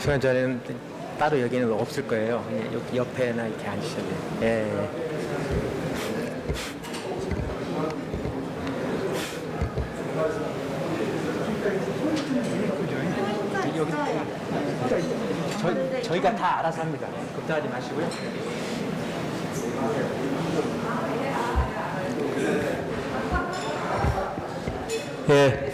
수강 전에는 따로 여기는 없을 거예요. 여기 옆에나 이렇게 앉으셔야 돼요. 예. 여기 저희가 다 알아서 합니다. 걱정하지 마시고요. 예.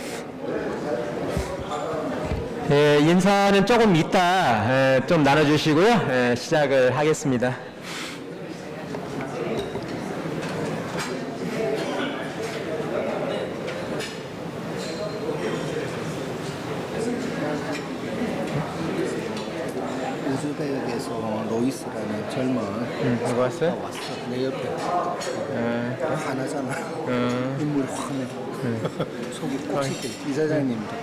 예, 인사는 조금 이따 좀 나눠주시고요. 시작을 하겠습니다. 우즈벡에서 로이스라는 젊은 누구 왔어요? 왔어. 내 옆에 하나잖아. 인물이 확네. 속이 꽂힐 때 이사장님도.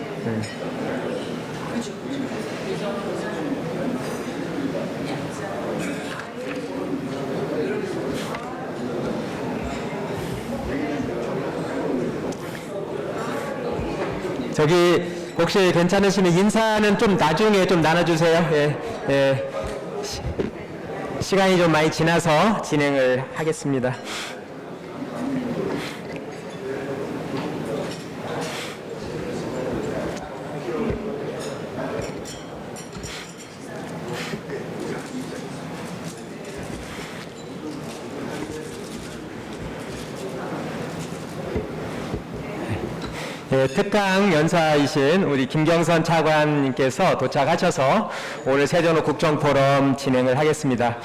저기 혹시 괜찮으시면 인사는 좀 나중에 좀 나눠주세요. 예, 예. 시간이 좀 많이 지나서 진행을 하겠습니다. 예, 특강 연사이신 우리 김경선 차관님께서 도착하셔서 오늘 세종로 국정포럼 진행을 하겠습니다.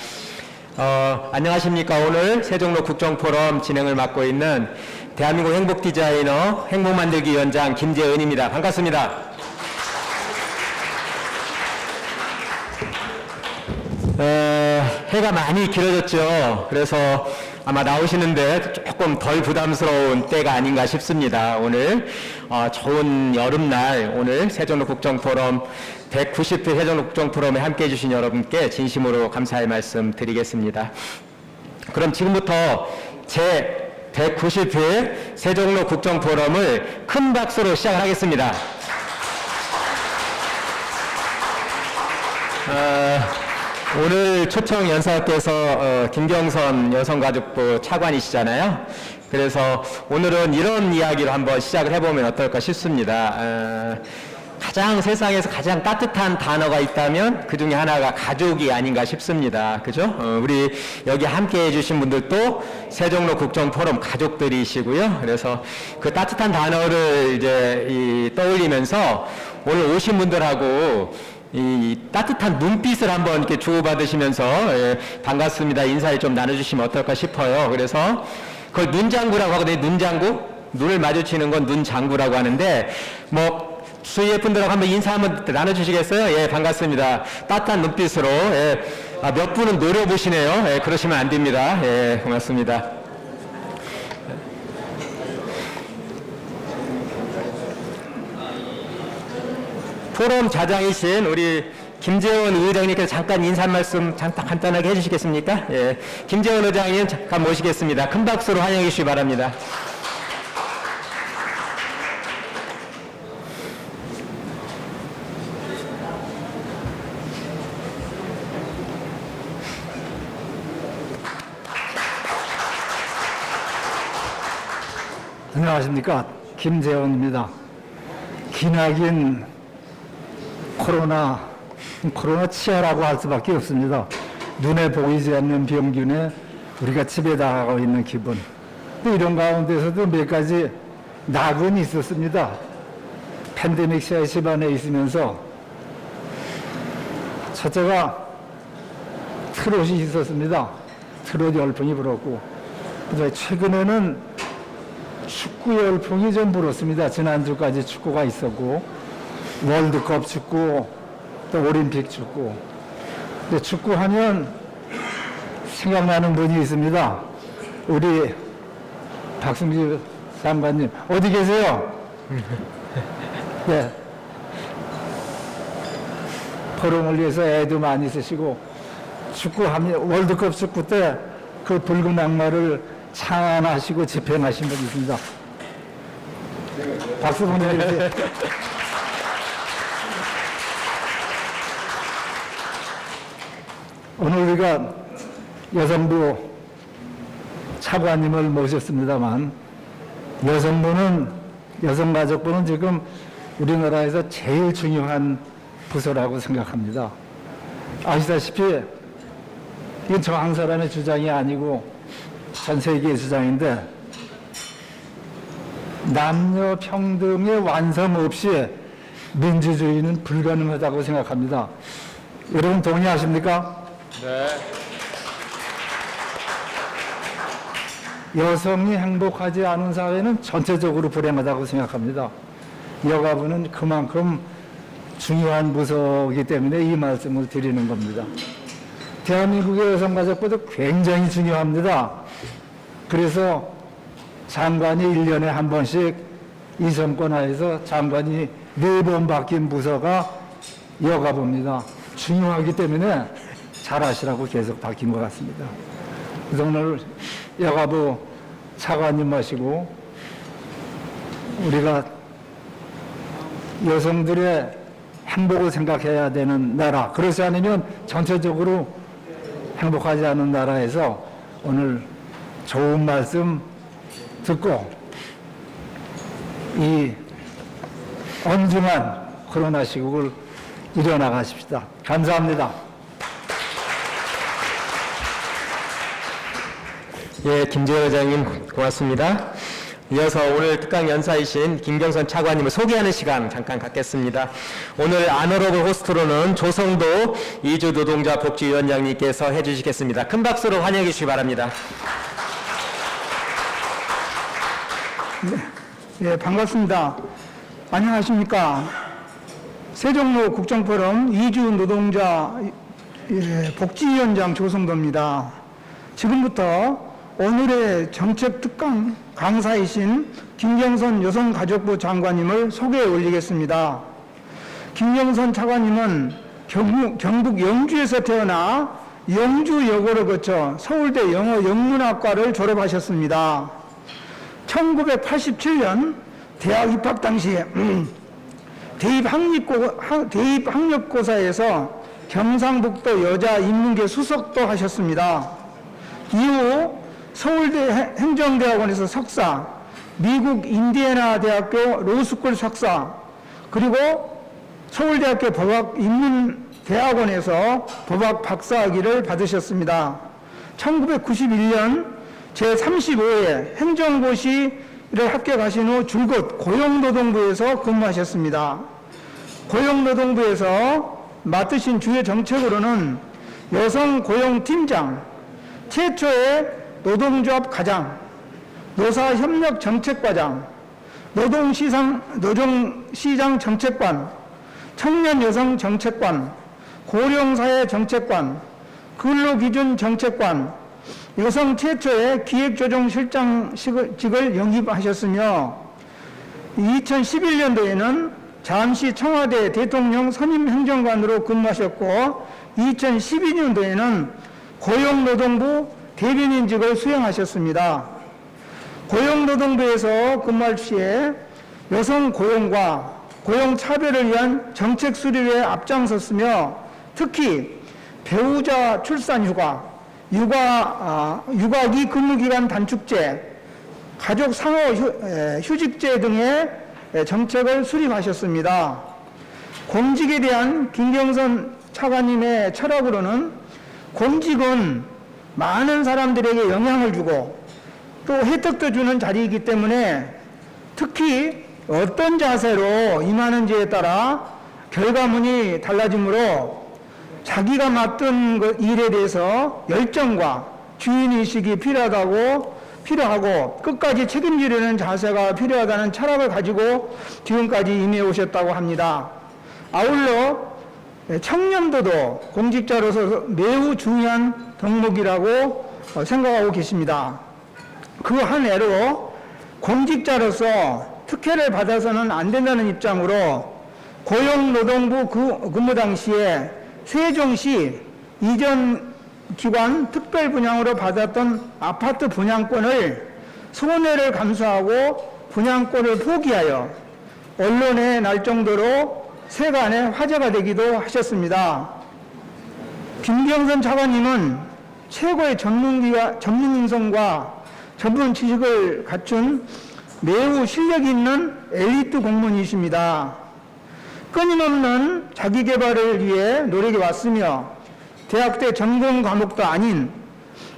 안녕하십니까. 오늘 세종로 국정포럼 진행을 맡고 있는 대한민국 행복디자이너 행복만들기위원장 김재은입니다. 반갑습니다. 해가 많이 길어졌죠. 그래서 아마 나오시는데 조금 덜 부담스러운 때가 아닌가 싶습니다. 오늘 좋은 여름날 오늘 세종로 국정포럼 190회 세종로 국정포럼에 함께해 주신 여러분께 진심으로 감사의 말씀 드리겠습니다. 그럼 지금부터 제 190회 세종로 국정포럼을 큰 박수로 시작을 하겠습니다. 오늘 초청 연사께서 김경선 여성가족부 차관이시잖아요. 그래서 오늘은 이런 이야기로 한번 시작을 해보면 어떨까 싶습니다. 세상에서 가장 따뜻한 단어가 있다면 그 중에 하나가 가족이 아닌가 싶습니다. 그죠? 우리 여기 함께 해주신 분들도 세종로 국정포럼 가족들이시고요. 그래서 그 따뜻한 단어를 이제 떠올리면서 오늘 오신 분들하고 이 따뜻한 눈빛을 한번 이렇게 주고받으시면서 반갑습니다 인사를 좀 나눠주시면 어떨까 싶어요. 그래서 그걸 눈장구라고 하거든요. 눈장구? 눈을 마주치는 건 눈장구라고 하는데 뭐 주위의 분들하고 한번 인사 한번 나눠주시겠어요? 예, 반갑습니다. 따뜻한 눈빛으로 몇 분은 노려보시네요. 그러시면 안 됩니다. 예, 고맙습니다. 포럼 좌장이신 우리 김재원 의장님께서 잠깐 인사 말씀 간단하게 해주시겠습니까? 예, 김재원 의장님 잠깐 모시겠습니다. 큰 박수로 환영해 주시기 바랍니다. 안녕하십니까. 김재원입니다. 기나긴 코로나 치아라고 할 수밖에 없습니다. 눈에 보이지 않는 병균에 우리가 집에 나가고 있는 기분. 또 이런 가운데서도 몇 가지 낙은 있었습니다. 팬데믹 시의 집안에 있으면서 첫째가 트롯이 있었습니다. 트롯 열풍이 불었고, 그다음에 최근에는 축구 열풍이 좀 불었습니다. 지난주까지 축구가 있었고, 월드컵 축구, 또 올림픽 축구. 근데 축구하면 생각나는 분이 있습니다. 우리 박승주 장관님, 어디 계세요? 네. 포럼을 위해서 애도 많이 쓰시고, 축구하면, 월드컵 축구 때 그 붉은 악마를 창안하시고 집행하신 분이 있습니다. 박수 보내주세요. 오늘 우리가 여성부 차관님을 모셨습니다만 여성가족부는 지금 우리나라에서 제일 중요한 부서라고 생각합니다. 아시다시피 이건 저 한 사람의 주장이 아니고 전 세계의 주장인데 남녀 평등의 완성 없이 민주주의는 불가능하다고 생각합니다. 여러분 동의하십니까? 네. 여성이 행복하지 않은 사회는 전체적으로 불행하다고 생각합니다. 여가부는 그만큼 중요한 부서이기 때문에 이 말씀을 드리는 겁니다. 대한민국의 여성가족부도 굉장히 중요합니다. 그래서 장관이 1년에 한 번씩 이 정권 하에서 장관이 4번 바뀐 부서가 여가부입니다. 중요하기 때문에 잘하시라고 계속 바뀐 것 같습니다. 그래서 오늘 여가부 차관님 모시고 우리가 여성들의 행복을 생각해야 되는 나라, 그렇지 않으면 전체적으로 행복하지 않은 나라에서 오늘 좋은 말씀 듣고 이 엄중한 코로나 시국을 이겨나가십시다. 감사합니다. 예, 김재현 회장님 고맙습니다. 이어서 오늘 특강 연사이신 김경선 차관님을 소개하는 시간 잠깐 갖겠습니다. 오늘 아너러블 호스트로는 조성도 이주 노동자 복지위원장님께서 해주시겠습니다. 큰 박수로 환영해 주시기 바랍니다. 네, 반갑습니다. 안녕하십니까. 세종로 국정포럼 이주 노동자 복지위원장 조성도입니다. 지금부터 오늘의 정책 특강 강사이신 김경선 여성가족부 장관님을 소개해 올리겠습니다. 김경선 차관님은 경북 영주에서 태어나 영주여고를 거쳐 서울대 영어영문학과를 졸업하셨습니다. 1987년 대학 입학 당시에 대입학력고사에서 경상북도 여자인문계 수석도 하셨습니다. 이후 서울대 행정대학원에서 석사, 미국 인디애나 대학교 로스쿨 석사, 그리고 서울대학교 법학인문대학원에서 법학 박사학위를 받으셨습니다. 1991년 제35회 행정고시를 합격하신 후 줄곧 고용노동부에서 근무하셨습니다. 고용노동부에서 맡으신 주요 정책으로는 여성고용팀장, 최초의 노동조합 과장, 노사협력정책과장, 노동시장 정책관, 청년여성정책관, 고령사회정책관, 근로기준정책관, 여성 최초의 기획조정실장직을 영입하셨으며 2011년도에는 잠시 청와대 대통령 선임행정관으로 근무하셨고 2012년도에는 고용노동부 대변인직을 수행하셨습니다. 고용노동부에서 근무할 시에 여성 고용과 고용차별을 위한 정책 수립에 앞장섰으며 특히 배우자 출산휴가, 육아기 근무기간 단축제, 가족 상호 휴직제 등의 정책을 수립하셨습니다. 공직에 대한 김경선 차관님의 철학으로는 공직은 많은 사람들에게 영향을 주고 또 혜택도 주는 자리이기 때문에 특히 어떤 자세로 임하는지에 따라 결과물이 달라지므로 자기가 맡은 일에 대해서 열정과 주인의식이 필요하고 끝까지 책임지려는 자세가 필요하다는 철학을 가지고 지금까지 임해 오셨다고 합니다. 아울러 청년도도 공직자로서 매우 중요한 덕목이라고 생각하고 계십니다. 그 한 해로 공직자로서 특혜를 받아서는 안 된다는 입장으로 고용노동부 근무 당시에 세종시 이전 기관 특별 분양으로 받았던 아파트 분양권을 손해를 감수하고 분양권을 포기하여 언론에 날 정도로 세간의 화제가 되기도 하셨습니다. 김경선 차관님은 최고의 전문 인성과 전문 지식을 갖춘 매우 실력 있는 엘리트 공무원이십니다. 끊임없는 자기 개발을 위해 노력해 왔으며 대학 때 전공 과목도 아닌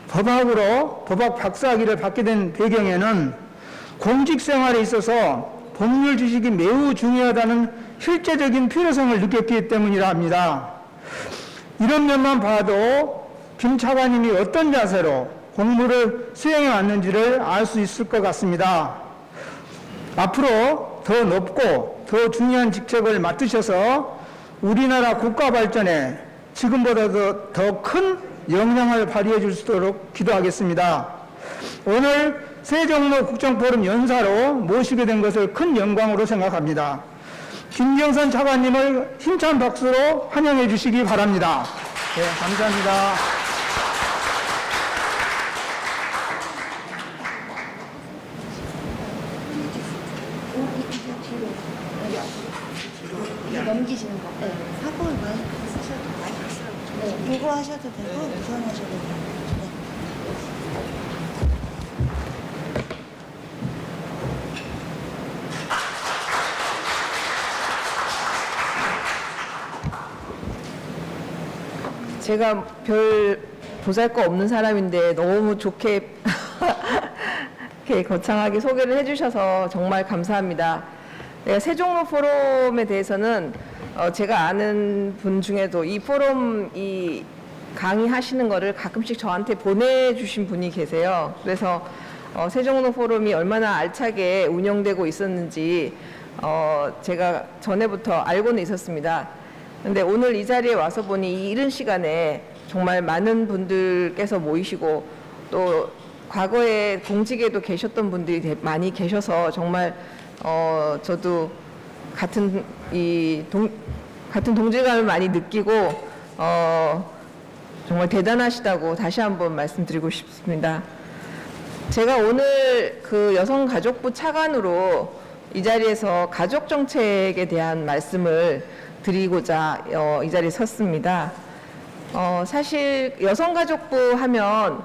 법학으로 법학 박사학위를 받게 된 배경에는 공직 생활에 있어서 법률 지식이 매우 중요하다는 실제적인 필요성을 느꼈기 때문이라 합니다. 이런 면만 봐도 김 차관님이 어떤 자세로 공무를 수행해 왔는지를 알 수 있을 것 같습니다. 앞으로 더 높고 더 중요한 직책을 맡으셔서 우리나라 국가 발전에 지금보다도 더 큰 영향을 발휘해 줄 수 있도록 기도하겠습니다. 오늘 세종로 국정포럼 연사로 모시게 된 것을 큰 영광으로 생각합니다. 김경선 차관님을 힘찬 박수로 환영해 주시기 바랍니다. 네, 감사합니다. 넘기시는 거. 네. 사고를 많이 쓰셔도 많이 네. 보고 하셔도 되고 우선하셔도 되고. 네. 제가 별 보잘것 없는 사람인데 너무 좋게 이렇게 거창하게 소개를 해주셔서 정말 감사합니다. 세종로 포럼에 대해서는 제가 아는 분 중에도 이 포럼 이 강의하시는 거를 가끔씩 저한테 보내주신 분이 계세요. 그래서 세종로 포럼이 얼마나 알차게 운영되고 있었는지 제가 전에부터 알고는 있었습니다. 근데 오늘 이 자리에 와서 보니 이 이른 시간에 정말 많은 분들께서 모이시고 또 과거에 공직에도 계셨던 분들이 많이 계셔서 정말 저도 같은 동질감을 많이 느끼고 정말 대단하시다고 다시 한번 말씀드리고 싶습니다. 제가 오늘 그 여성가족부 차관으로 이 자리에서 가족정책에 대한 말씀을 드리고자 이 자리에 섰습니다. 사실 여성가족부 하면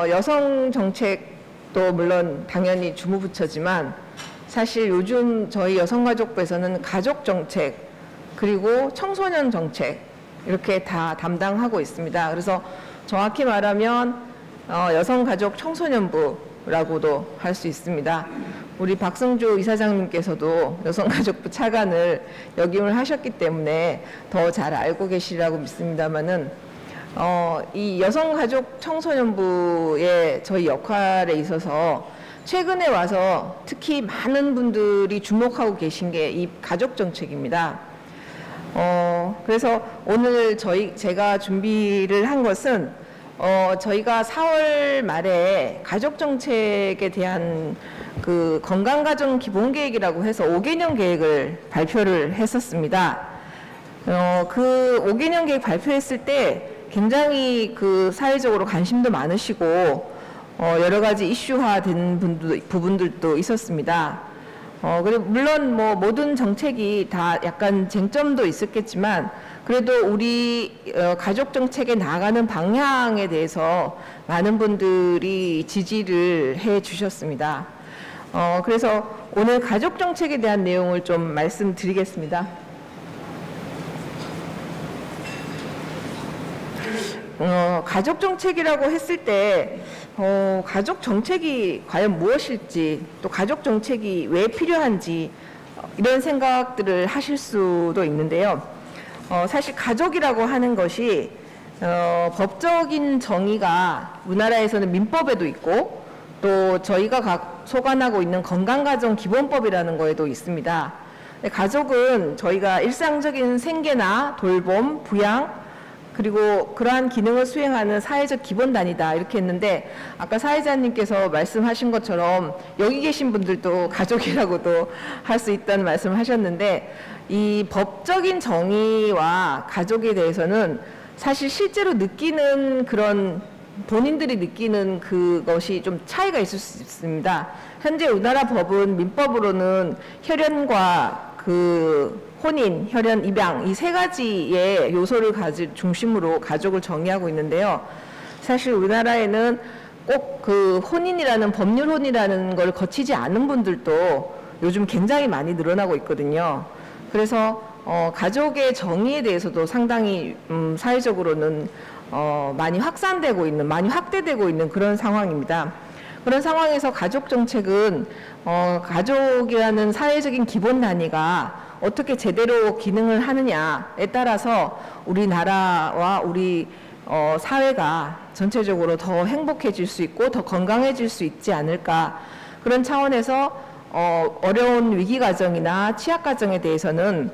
여성정책도 물론 당연히 주무부처지만 사실 요즘 저희 여성가족부에서는 가족정책 그리고 청소년 정책 이렇게 다 담당하고 있습니다. 그래서 정확히 말하면 여성가족 청소년부라고도 할 수 있습니다. 우리 박성주 이사장님께서도 여성가족부 차관을 역임을 하셨기 때문에 더 잘 알고 계시라고 믿습니다만은 이 여성가족 청소년부의 저희 역할에 있어서 최근에 와서 특히 많은 분들이 주목하고 계신 게 이 가족정책입니다. 그래서 오늘 제가 준비를 한 것은 저희가 4월 말에 가족정책에 대한 그 건강가정 기본계획이라고 해서 5개년 계획을 발표를 했었습니다. 그 5개년 계획 발표했을 때 굉장히 그 사회적으로 관심도 많으시고 여러 가지 이슈화된 부분들도 있었습니다. 그리고 물론 뭐 모든 정책이 다 약간 쟁점도 있었겠지만 그래도 우리 가족 정책에 나아가는 방향에 대해서 많은 분들이 지지를 해 주셨습니다. 그래서 오늘 가족 정책에 대한 내용을 좀 말씀드리겠습니다. 가족 정책이라고 했을 때 가족 정책이 과연 무엇일지 또 가족 정책이 왜 필요한지 이런 생각들을 하실 수도 있는데요. 사실 가족이라고 하는 것이 법적인 정의가 우리나라에서는 민법에도 있고 또 저희가 소관하고 있는 건강가정 기본법이라는 거에도 있습니다. 가족은 저희가 일상적인 생계나 돌봄, 부양 그리고 그러한 기능을 수행하는 사회적 기본단위다 이렇게 했는데 아까 사회자님께서 말씀하신 것처럼 여기 계신 분들도 가족이라고도 할 수 있다는 말씀을 하셨는데 이 법적인 정의와 가족에 대해서는 사실 실제로 느끼는 그런 본인들이 느끼는 그것이 좀 차이가 있을 수 있습니다. 현재 우리나라 법은 민법으로는 혈연과 그 혼인, 혈연, 입양 이 세 가지의 요소를 중심으로 가족을 정의하고 있는데요. 사실 우리나라에는 꼭 그 혼인이라는 법률 혼인이라는 걸 거치지 않은 분들도 요즘 굉장히 많이 늘어나고 있거든요. 그래서 가족의 정의에 대해서도 상당히 사회적으로는 많이 확산되고 있는, 많이 확대되고 있는 그런 상황입니다. 그런 상황에서 가족 정책은 가족이라는 사회적인 기본 단위가 어떻게 제대로 기능을 하느냐에 따라서 우리나라와 우리 사회가 전체적으로 더 행복해질 수 있고 더 건강해질 수 있지 않을까. 그런 차원에서 어려운 위기 가정이나 취약 가정에 대해서는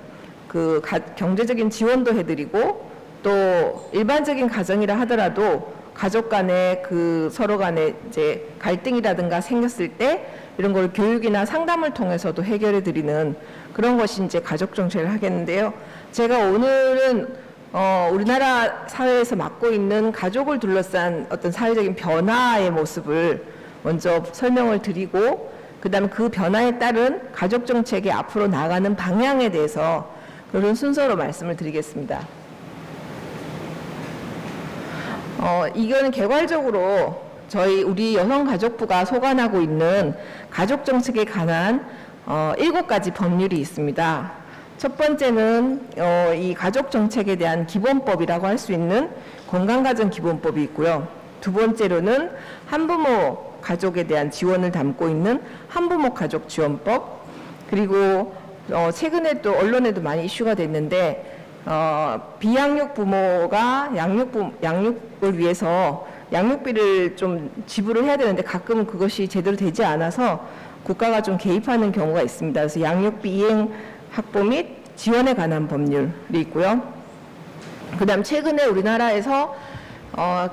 그 경제적인 지원도 해드리고 또 일반적인 가정이라 하더라도 가족 간에 그 서로 간에 이제 갈등이라든가 생겼을 때 이런 걸 교육이나 상담을 통해서도 해결해 드리는 그런 것이 이제 가족 정책을 하겠는데요. 제가 오늘은 우리나라 사회에서 맡고 있는 가족을 둘러싼 어떤 사회적인 변화의 모습을 먼저 설명을 드리고 그다음 그 변화에 따른 가족 정책의 앞으로 나가는 방향에 대해서 그런 순서로 말씀을 드리겠습니다. 이거는 개괄적으로 우리 여성가족부가 소관하고 있는 가족 정책에 관한 7가지 법률이 있습니다. 첫 번째는 이 가족 정책에 대한 기본법이라고 할 수 있는 건강가정기본법이 있고요. 두 번째로는 한부모 가족에 대한 지원을 담고 있는 한부모 가족지원법, 그리고 최근에 또 언론에도 많이 이슈가 됐는데 비양육 부모가 양육을 위해서 양육비를 좀 지불을 해야 되는데 가끔 그것이 제대로 되지 않아서 국가가 좀 개입하는 경우가 있습니다. 그래서 양육비 이행 확보 및 지원에 관한 법률이 있고요. 그다음 최근에 우리나라에서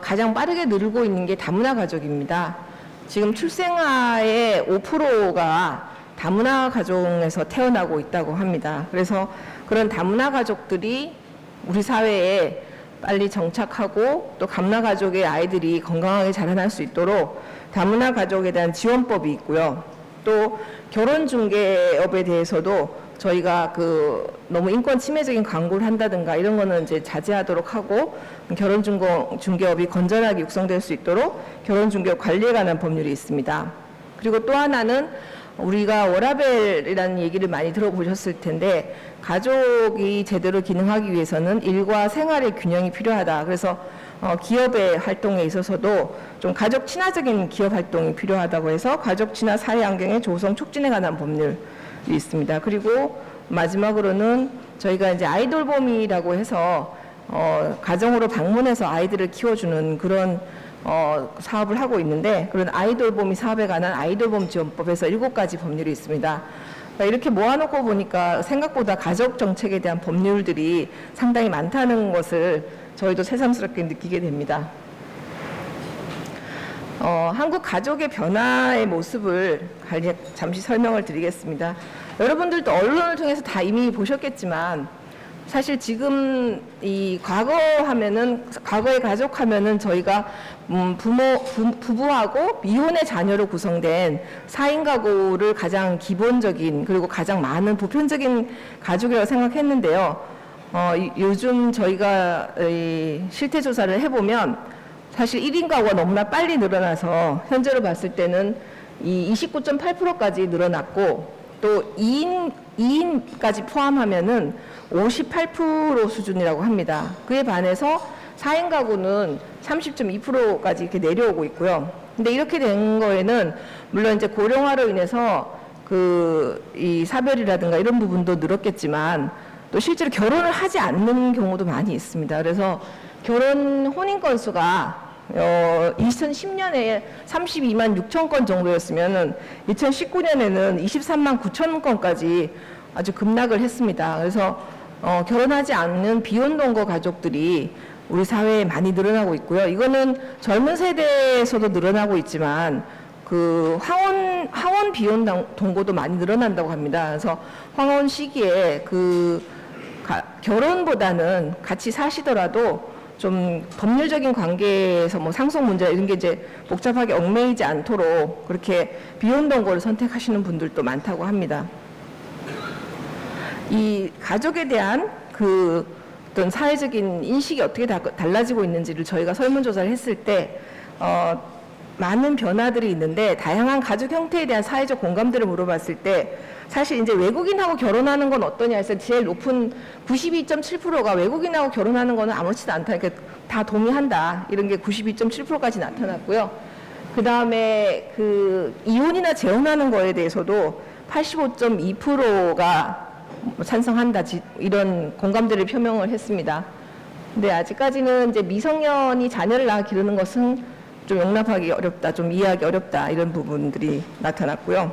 가장 빠르게 늘고 있는 게 다문화 가족입니다. 지금 출생아의 5%가 다문화 가정에서 태어나고 있다고 합니다. 그래서 그런 다문화 가족들이 우리 사회에 빨리 정착하고 또 다문화 가족의 아이들이 건강하게 자라날 수 있도록 다문화 가족에 대한 지원법이 있고요. 또 결혼 중개업에 대해서도 저희가 너무 인권 침해적인 광고를 한다든가 이런 거는 이제 자제하도록 하고 결혼 중개업이 건전하게 육성될 수 있도록 결혼 중개업 관리에 관한 법률이 있습니다. 그리고 또 하나는 우리가 워라밸이라는 얘기를 많이 들어보셨을 텐데 가족이 제대로 기능하기 위해서는 일과 생활의 균형이 필요하다. 그래서 기업의 활동에 있어서도 좀 가족 친화적인 기업 활동이 필요하다고 해서 가족 친화 사회 환경의 조성 촉진에 관한 법률이 있습니다. 그리고 마지막으로는 저희가 이제 아이돌봄이라고 해서 가정으로 방문해서 아이들을 키워주는 그런 사업을 하고 있는데 그런 아이돌봄이 사업에 관한 아이돌봄 지원법에서 7가지 법률이 있습니다. 이렇게 모아놓고 보니까 생각보다 가족 정책에 대한 법률들이 상당히 많다는 것을 저희도 새삼스럽게 느끼게 됩니다. 한국 가족의 변화의 모습을 잠시 설명을 드리겠습니다. 여러분들도 언론을 통해서 다 이미 보셨겠지만 사실 지금 이 과거의 가족 하면은 저희가 부부하고 미혼의 자녀로 구성된 4인 가구를 가장 기본적인 그리고 가장 많은 보편적인 가족이라고 생각했는데요. 요즘 저희가 실태 조사를 해보면 사실 1인 가구가 너무나 빨리 늘어나서 현재로 봤을 때는 이 29.8%까지 늘어났고 또 2인까지 포함하면은 58% 수준이라고 합니다. 그에 반해서 4인 가구는 30.2%까지 이렇게 내려오고 있고요. 근데 이렇게 된 거에는 물론 이제 고령화로 인해서 이 사별이라든가 이런 부분도 늘었겠지만 또 실제로 결혼을 하지 않는 경우도 많이 있습니다. 그래서 혼인 건수가 2010년에 32만 6천 건 정도였으면 2019년에는 23만 9천 건까지 아주 급락을 했습니다. 그래서 결혼하지 않는 비혼동거 가족들이 우리 사회에 많이 늘어나고 있고요. 이거는 젊은 세대에서도 늘어나고 있지만 황혼 비혼 동거도 많이 늘어난다고 합니다. 그래서 황혼 시기에 결혼보다는 같이 사시더라도 좀 법률적인 관계에서 상속 문제 이런 게 이제 복잡하게 얽매이지 않도록 그렇게 비혼 동거를 선택하시는 분들도 많다고 합니다. 이 가족에 대한 그 어떤 사회적인 인식이 어떻게 달라지고 있는지를 저희가 설문조사를 했을 때 많은 변화들이 있는데 다양한 가족 형태에 대한 사회적 공감들을 물어봤을 때 사실 이제 외국인하고 결혼하는 건 어떠냐 해서 제일 높은 92.7%가 외국인하고 결혼하는 거는 아무렇지도 않다. 그러니까 다 동의한다. 이런 게 92.7%까지 나타났고요. 그 다음에 그 이혼이나 재혼하는 거에 대해서도 85.2%가 찬성한다. 이런 공감대를 표명을 했습니다. 근데 아직까지는 이제 미성년이 자녀를 낳아 기르는 것은 좀 용납하기 어렵다, 좀 이해하기 어렵다 이런 부분들이 나타났고요.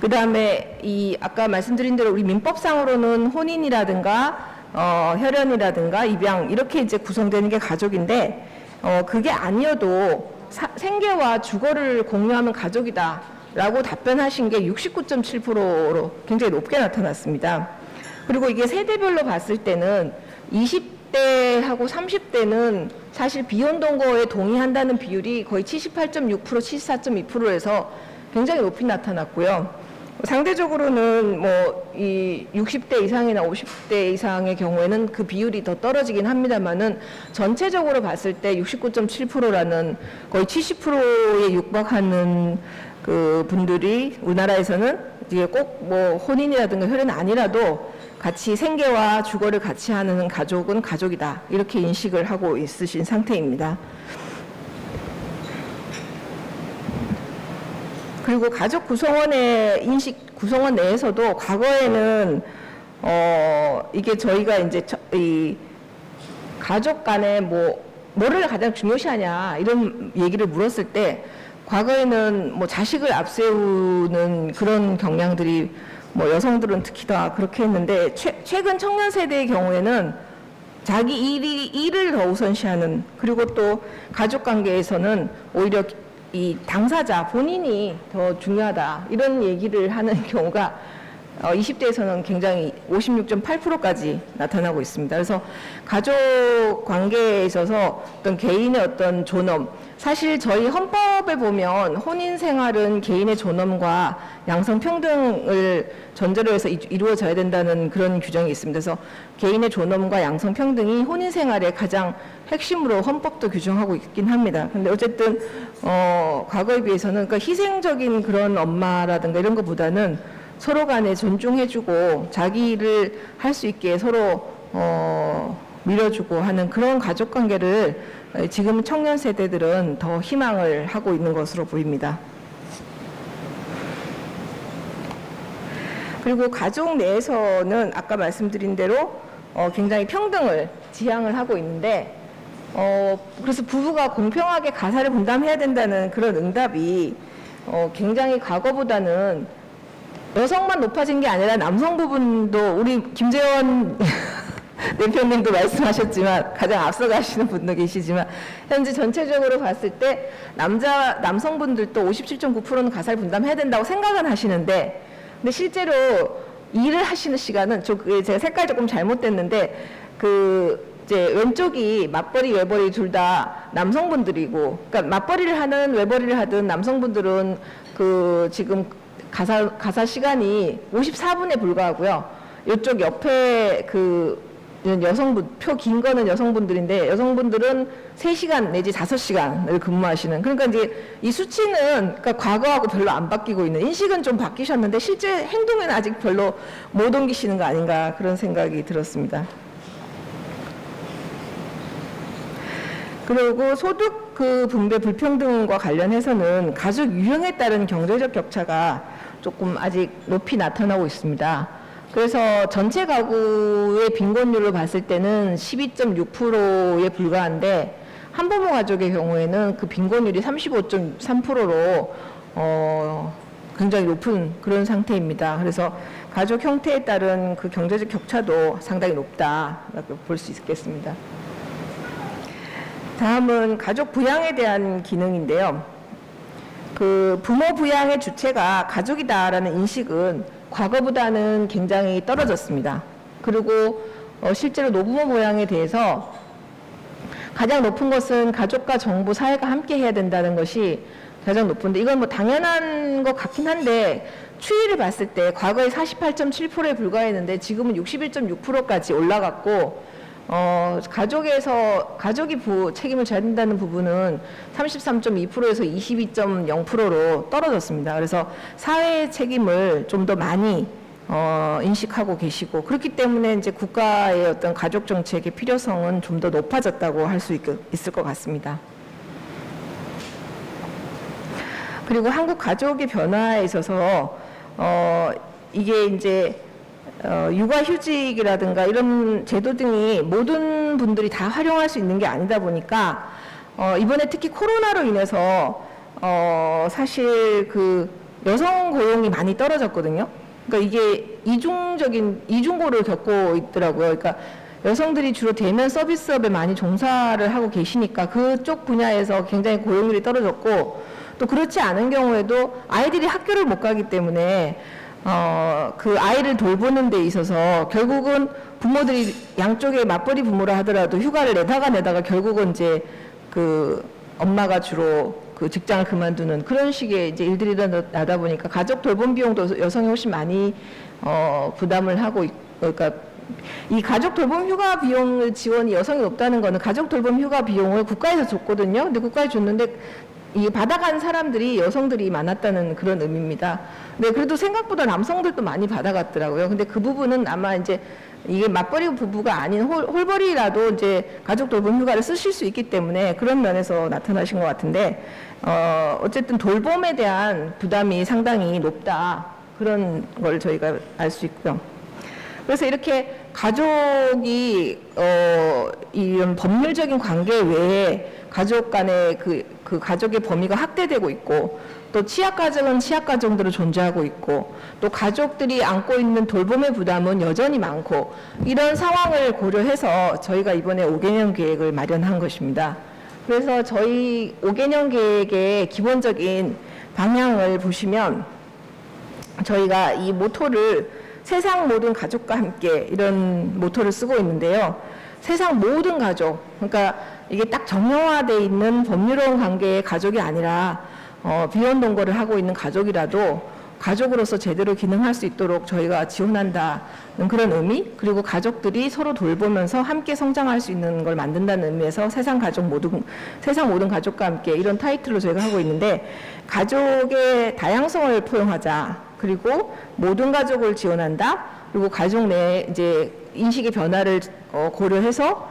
그 다음에 이 아까 말씀드린 대로 우리 민법상으로는 혼인이라든가 혈연이라든가 입양 이렇게 이제 구성되는 게 가족인데 그게 아니어도 생계와 주거를 공유하면 가족이다라고 답변하신 게 69.7%로 굉장히 높게 나타났습니다. 그리고 이게 세대별로 봤을 때는 20대하고 30대는 사실 비혼 동거에 동의한다는 비율이 거의 78.6%, 74.2%에서 굉장히 높이 나타났고요. 상대적으로는 뭐 이 60대 이상이나 50대 이상의 경우에는 그 비율이 더 떨어지긴 합니다만은 전체적으로 봤을 때 69.7%라는 거의 70%에 육박하는 그 분들이 우리나라에서는 이게 꼭 뭐 혼인이라든가 혈연 아니라도 같이 생계와 주거를 같이 하는 가족은 가족이다 이렇게 인식을 하고 있으신 상태입니다. 그리고 가족 구성원의 인식 구성원 내에서도 과거에는 이게 저희가 이제 이 가족 간에 뭐를 가장 중요시하냐 이런 얘기를 물었을 때 과거에는 뭐 자식을 앞세우는 그런 경향들이 뭐 여성들은 특히 다 그렇게 했는데 최근 청년 세대의 경우에는 자기 일을 더 우선시하는 그리고 또 가족 관계에서는 오히려 이 당사자 본인이 더 중요하다 이런 얘기를 하는 경우가 20대에서는 굉장히 56.8%까지 나타나고 있습니다. 그래서 가족 관계에 있어서 어떤 개인의 어떤 존엄 사실 저희 헌법에 보면 혼인 생활은 개인의 존엄과 양성 평등을 전제로 해서 이루어져야 된다는 그런 규정이 있습니다. 그래서 개인의 존엄과 양성 평등이 혼인 생활의 가장 핵심으로 헌법도 규정하고 있긴 합니다. 근데 어쨌든 과거에 비해서는 그러니까 희생적인 그런 엄마라든가 이런 것보다는 서로 간에 존중해주고 자기 일을 할 수 있게 서로 밀어주고 하는 그런 가족 관계를 지금 청년 세대들은 더 희망을 하고 있는 것으로 보입니다. 그리고 가족 내에서는 아까 말씀드린 대로 굉장히 평등을 지향을 하고 있는데 그래서 부부가 공평하게 가사를 분담해야 된다는 그런 응답이 굉장히 과거보다는 여성만 높아진 게 아니라 남성 부분도 우리 김재원 대표님도 말씀하셨지만 가장 앞서가시는 분도 계시지만 현재 전체적으로 봤을 때 남성분들도 57.9%는 가사를 분담해야 된다고 생각은 하시는데 근데 실제로 일을 하시는 시간은 제가 색깔 조금 잘못됐는데 이제 왼쪽이 맞벌이 외벌이 둘 다 남성분들이고 그러니까 맞벌이를 하든 외벌이를 하든 남성분들은 지금 가사 시간이 54분에 불과하고요. 이쪽 옆에 여성분, 표 긴 거는 여성분들인데 여성분들은 3시간 내지 5시간을 근무하시는 그러니까 이제 이 수치는 그러니까 과거하고 별로 안 바뀌고 있는 인식은 좀 바뀌셨는데 실제 행동에는 아직 별로 못 옮기시는 거 아닌가 그런 생각이 들었습니다. 그리고 소득 분배 불평등과 관련해서는 가족 유형에 따른 경제적 격차가 조금 아직 높이 나타나고 있습니다. 그래서 전체 가구의 빈곤율을 봤을 때는 12.6%에 불과한데 한부모 가족의 경우에는 그 빈곤율이 35.3%로 굉장히 높은 그런 상태입니다. 그래서 가족 형태에 따른 그 경제적 격차도 상당히 높다라고 볼 수 있겠습니다. 다음은 가족 부양에 대한 기능인데요. 부모 부양의 주체가 가족이다라는 인식은 과거보다는 굉장히 떨어졌습니다. 그리고 실제로 노부모 부양에 대해서 가장 높은 것은 가족과 정부, 사회가 함께 해야 된다는 것이 가장 높은데 이건 뭐 당연한 것 같긴 한데 추이를 봤을 때 과거에 48.7%에 불과했는데 지금은 61.6%까지 올라갔고 가족이 책임을 져야 된다는 부분은 33.2%에서 22.0%로 떨어졌습니다. 그래서 사회의 책임을 좀 더 많이 인식하고 계시고 그렇기 때문에 이제 국가의 어떤 가족 정책의 필요성은 좀 더 높아졌다고 할 수 있을 것 같습니다. 그리고 한국 가족의 변화에 있어서 이게 이제 육아휴직이라든가 이런 제도 등이 모든 분들이 다 활용할 수 있는 게 아니다 보니까 이번에 특히 코로나로 인해서 사실 그 여성 고용이 많이 떨어졌거든요. 그러니까 이게 이중고를 겪고 있더라고요. 그러니까 여성들이 주로 대면 서비스업에 많이 종사를 하고 계시니까 그쪽 분야에서 굉장히 고용률이 떨어졌고 또 그렇지 않은 경우에도 아이들이 학교를 못 가기 때문에 그 아이를 돌보는 데 있어서 결국은 부모들이 양쪽에 맞벌이 부모라 하더라도 휴가를 내다가 결국은 이제 그 엄마가 주로 그 직장을 그만두는 그런 식의 이제 일들이 일어나다 보니까 가족 돌봄 비용도 여성이 훨씬 많이 부담을 하고 그러니까 이 가족 돌봄 휴가 비용 지원이 여성이 높다는 거는 가족 돌봄 휴가 비용을 국가에서 줬거든요. 근데 국가에 줬는데 이 받아간 사람들이 여성들이 많았다는 그런 의미입니다. 네, 그래도 생각보다 남성들도 많이 받아갔더라고요. 근데 그 부분은 아마 이제 이게 맞벌이 부부가 아닌 홀벌이라도 이제 가족 돌봄 휴가를 쓰실 수 있기 때문에 그런 면에서 나타나신 것 같은데, 어쨌든 돌봄에 대한 부담이 상당히 높다. 그런 걸 저희가 알 수 있고요. 그래서 이렇게 가족이 이런 법률적인 관계 외에 가족 간의 그 가족의 범위가 확대되고 있고 또 취약가정은 취약가정대로 존재하고 있고 또 가족들이 안고 있는 돌봄의 부담은 여전히 많고 이런 상황을 고려해서 저희가 이번에 5개년 계획을 마련한 것입니다. 그래서 저희 5개년 계획의 기본적인 방향을 보시면 저희가 이 모토를 세상 모든 가족과 함께 이런 모토를 쓰고 있는데요. 세상 모든 가족, 그러니까 이게 딱 정형화되어 있는 법률원 관계의 가족이 아니라 비혼동거를 하고 있는 가족이라도 가족으로서 제대로 기능할 수 있도록 저희가 지원한다는 그런 의미, 그리고 가족들이 서로 돌보면서 함께 성장할 수 있는 걸 만든다는 의미에서 세상 모든 가족과 함께 이런 타이틀로 저희가 하고 있는데 가족의 다양성을 포용하자. 그리고 모든 가족을 지원한다. 그리고 가족 내 이제 인식의 변화를 고려해서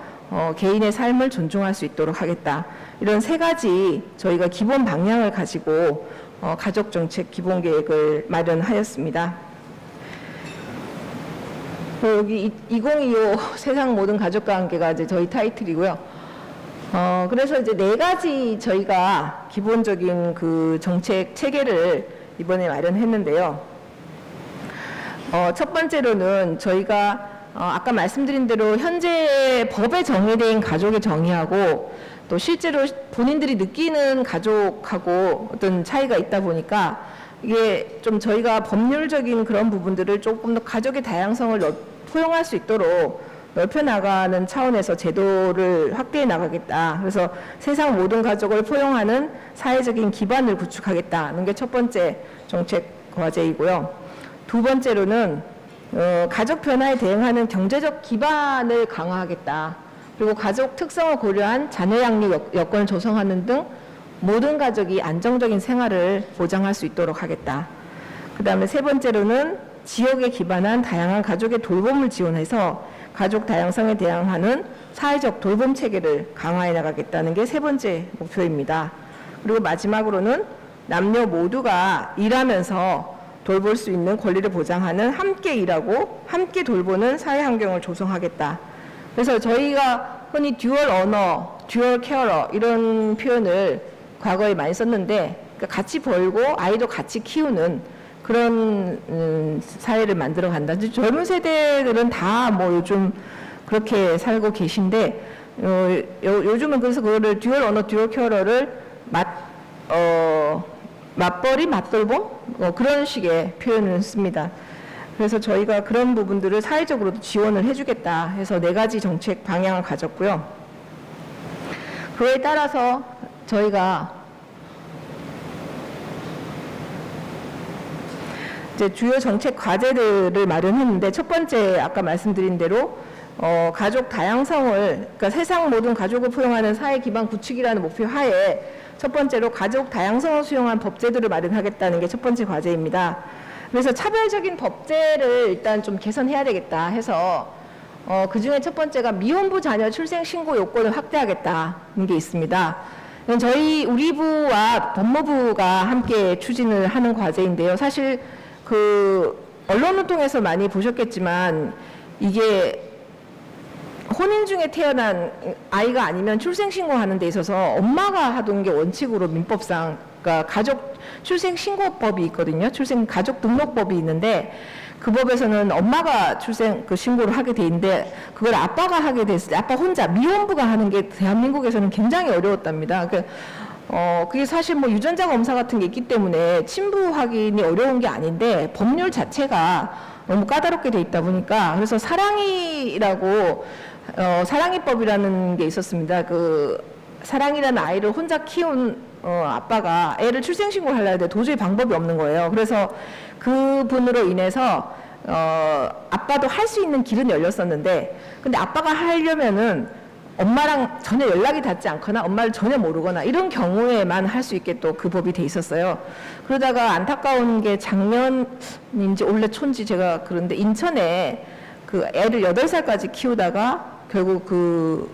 개인의 삶을 존중할 수 있도록 하겠다. 이런 세 가지 저희가 기본 방향을 가지고 가족정책 기본계획을 마련하였습니다. 여기 2025 세상 모든 가족과 함께가 이제 저희 타이틀이고요. 그래서 이제 네 가지 저희가 기본적인 그 정책 체계를 이번에 마련했는데요. 첫 번째로는 저희가 아까 말씀드린 대로 현재 법에 정의되어 있는 가족의 정의하고 또 실제로 본인들이 느끼는 가족하고 어떤 차이가 있다 보니까 이게 좀 저희가 법률적인 그런 부분들을 조금 더 가족의 다양성을 포용할 수 있도록 넓혀나가는 차원에서 제도를 확대해 나가겠다. 그래서 세상 모든 가족을 포용하는 사회적인 기반을 구축하겠다는 게 첫 번째 정책 과제이고요. 두 번째로는 가족 변화에 대응하는 경제적 기반을 강화하겠다. 그리고 가족 특성을 고려한 자녀 양육 여건을 조성하는 등 모든 가족이 안정적인 생활을 보장할 수 있도록 하겠다. 그 다음에 세 번째로는 지역에 기반한 다양한 가족의 돌봄을 지원해서 가족 다양성에 대응하는 사회적 돌봄 체계를 강화해 나가겠다는 게 세 번째 목표입니다. 그리고 마지막으로는 남녀 모두가 일하면서 돌볼 수 있는 권리를 보장하는 함께 일하고 함께 돌보는 사회 환경을 조성하겠다. 그래서 저희가 흔히 듀얼 어너, 듀얼 케어러 이런 표현을 과거에 많이 썼는데 그러니까 같이 벌고 아이도 같이 키우는 그런 사회를 만들어 간다. 젊은 세대들은 다 뭐 요즘 그렇게 살고 계신데 요즘은 그래서 그거를 듀얼 어너, 듀얼 케어러를 맞벌이, 맞돌봄 그런 식의 표현을 씁니다. 그래서 저희가 그런 부분들을 사회적으로도 지원을 해주겠다 해서 네 가지 정책 방향을 가졌고요. 그에 따라서 저희가 이제 주요 정책 과제들을 마련했는데 첫 번째 아까 말씀드린 대로 가족 다양성을 그러니까 세상 모든 가족을 포용하는 사회 기반 구축이라는 목표 하에 첫 번째로 가족 다양성을 수용한 법제도를 마련하겠다는 게 첫 번째 과제입니다. 그래서 차별적인 법제를 일단 좀 개선해야 되겠다 해서 그 중에 첫 번째가 미혼부 자녀 출생 신고 요건을 확대하겠다는 게 있습니다. 우리 부와 법무부가 함께 추진을 하는 과제인데요. 사실 그 언론을 통해서 많이 보셨겠지만 이게 혼인 중에 태어난 아이가 아니면 출생신고하는 데 있어서 엄마가 하던 게 원칙으로 민법상 그러니까 가족 출생신고법이 있거든요. 가족등록법이 있는데 그 법에서는 엄마가 신고를 하게 돼 있는데 그걸 아빠가 하게 됐을 때 아빠 혼자 미혼부가 하는 게 대한민국에서는 굉장히 어려웠답니다. 그게 사실 뭐 유전자 검사 같은 게 있기 때문에 친부 확인이 어려운 게 아닌데 법률 자체가 너무 까다롭게 돼 있다 보니까 그래서 사랑이법이라는 게 있었습니다. 그 사랑이라는 아이를 혼자 키운 아빠가 애를 출생신고를 하려고 했는데 도저히 방법이 없는 거예요. 그래서 그분으로 인해서 아빠도 할 수 있는 길은 열렸었는데 근데 아빠가 하려면은 엄마랑 전혀 연락이 닿지 않거나 엄마를 전혀 모르거나 이런 경우에만 할 수 있게 또 그 법이 돼 있었어요. 그러다가 안타까운 게 작년인지 올해 초인지 제가 그런데 인천에 그 애를 8살까지 키우다가 결국 그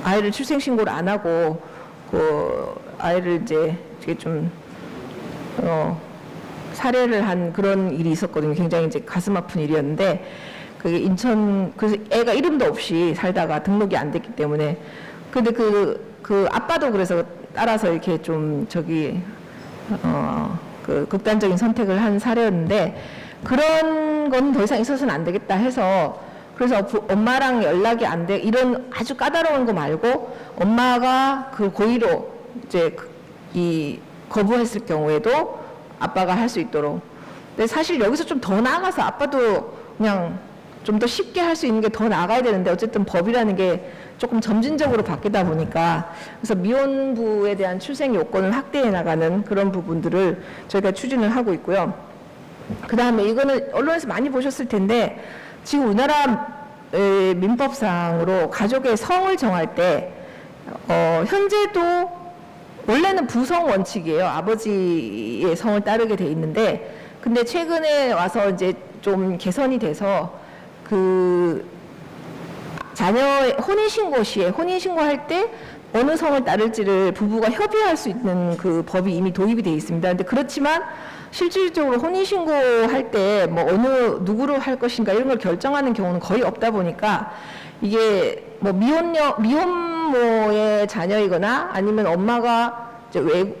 아이를 출생신고를 안 하고 그 아이를 이제 좀 살해를 한 그런 일이 있었거든요. 굉장히 이제 가슴 아픈 일이었는데 그게 그래서 애가 이름도 없이 살다가 등록이 안 됐기 때문에 근데 그 아빠도 그래서 따라서 이렇게 좀 그 극단적인 선택을 한 사례였는데 그런 건 더 이상 있어서는 안 되겠다 해서 그래서 엄마랑 연락이 안 돼 이런 아주 까다로운 거 말고 엄마가 그 고의로 이제 거부했을 경우에도 아빠가 할 수 있도록. 근데 사실 여기서 좀 더 나아가서 아빠도 그냥 좀 더 쉽게 할 수 있는 게 더 나아가야 되는데 어쨌든 법이라는 게 조금 점진적으로 바뀌다 보니까 그래서 미혼부에 대한 출생 요건을 확대해 나가는 그런 부분들을 저희가 추진을 하고 있고요. 그 다음에 이거는 언론에서 많이 보셨을 텐데 지금 우리나라 민법상으로 가족의 성을 정할 때 현재도 원래는 부성 원칙이에요. 아버지의 성을 따르게 돼 있는데 근데 최근에 와서 이제 좀 개선이 돼서 그 자녀의 혼인신고할 때 어느 성을 따를지를 부부가 협의할 수 있는 그 법이 이미 도입이 돼 있습니다. 근데 그렇지만 실질적으로 혼인신고할 때 뭐 누구로 할 것인가 이런 걸 결정하는 경우는 거의 없다 보니까 이게 뭐 미혼모의 자녀이거나 아니면 엄마가 이제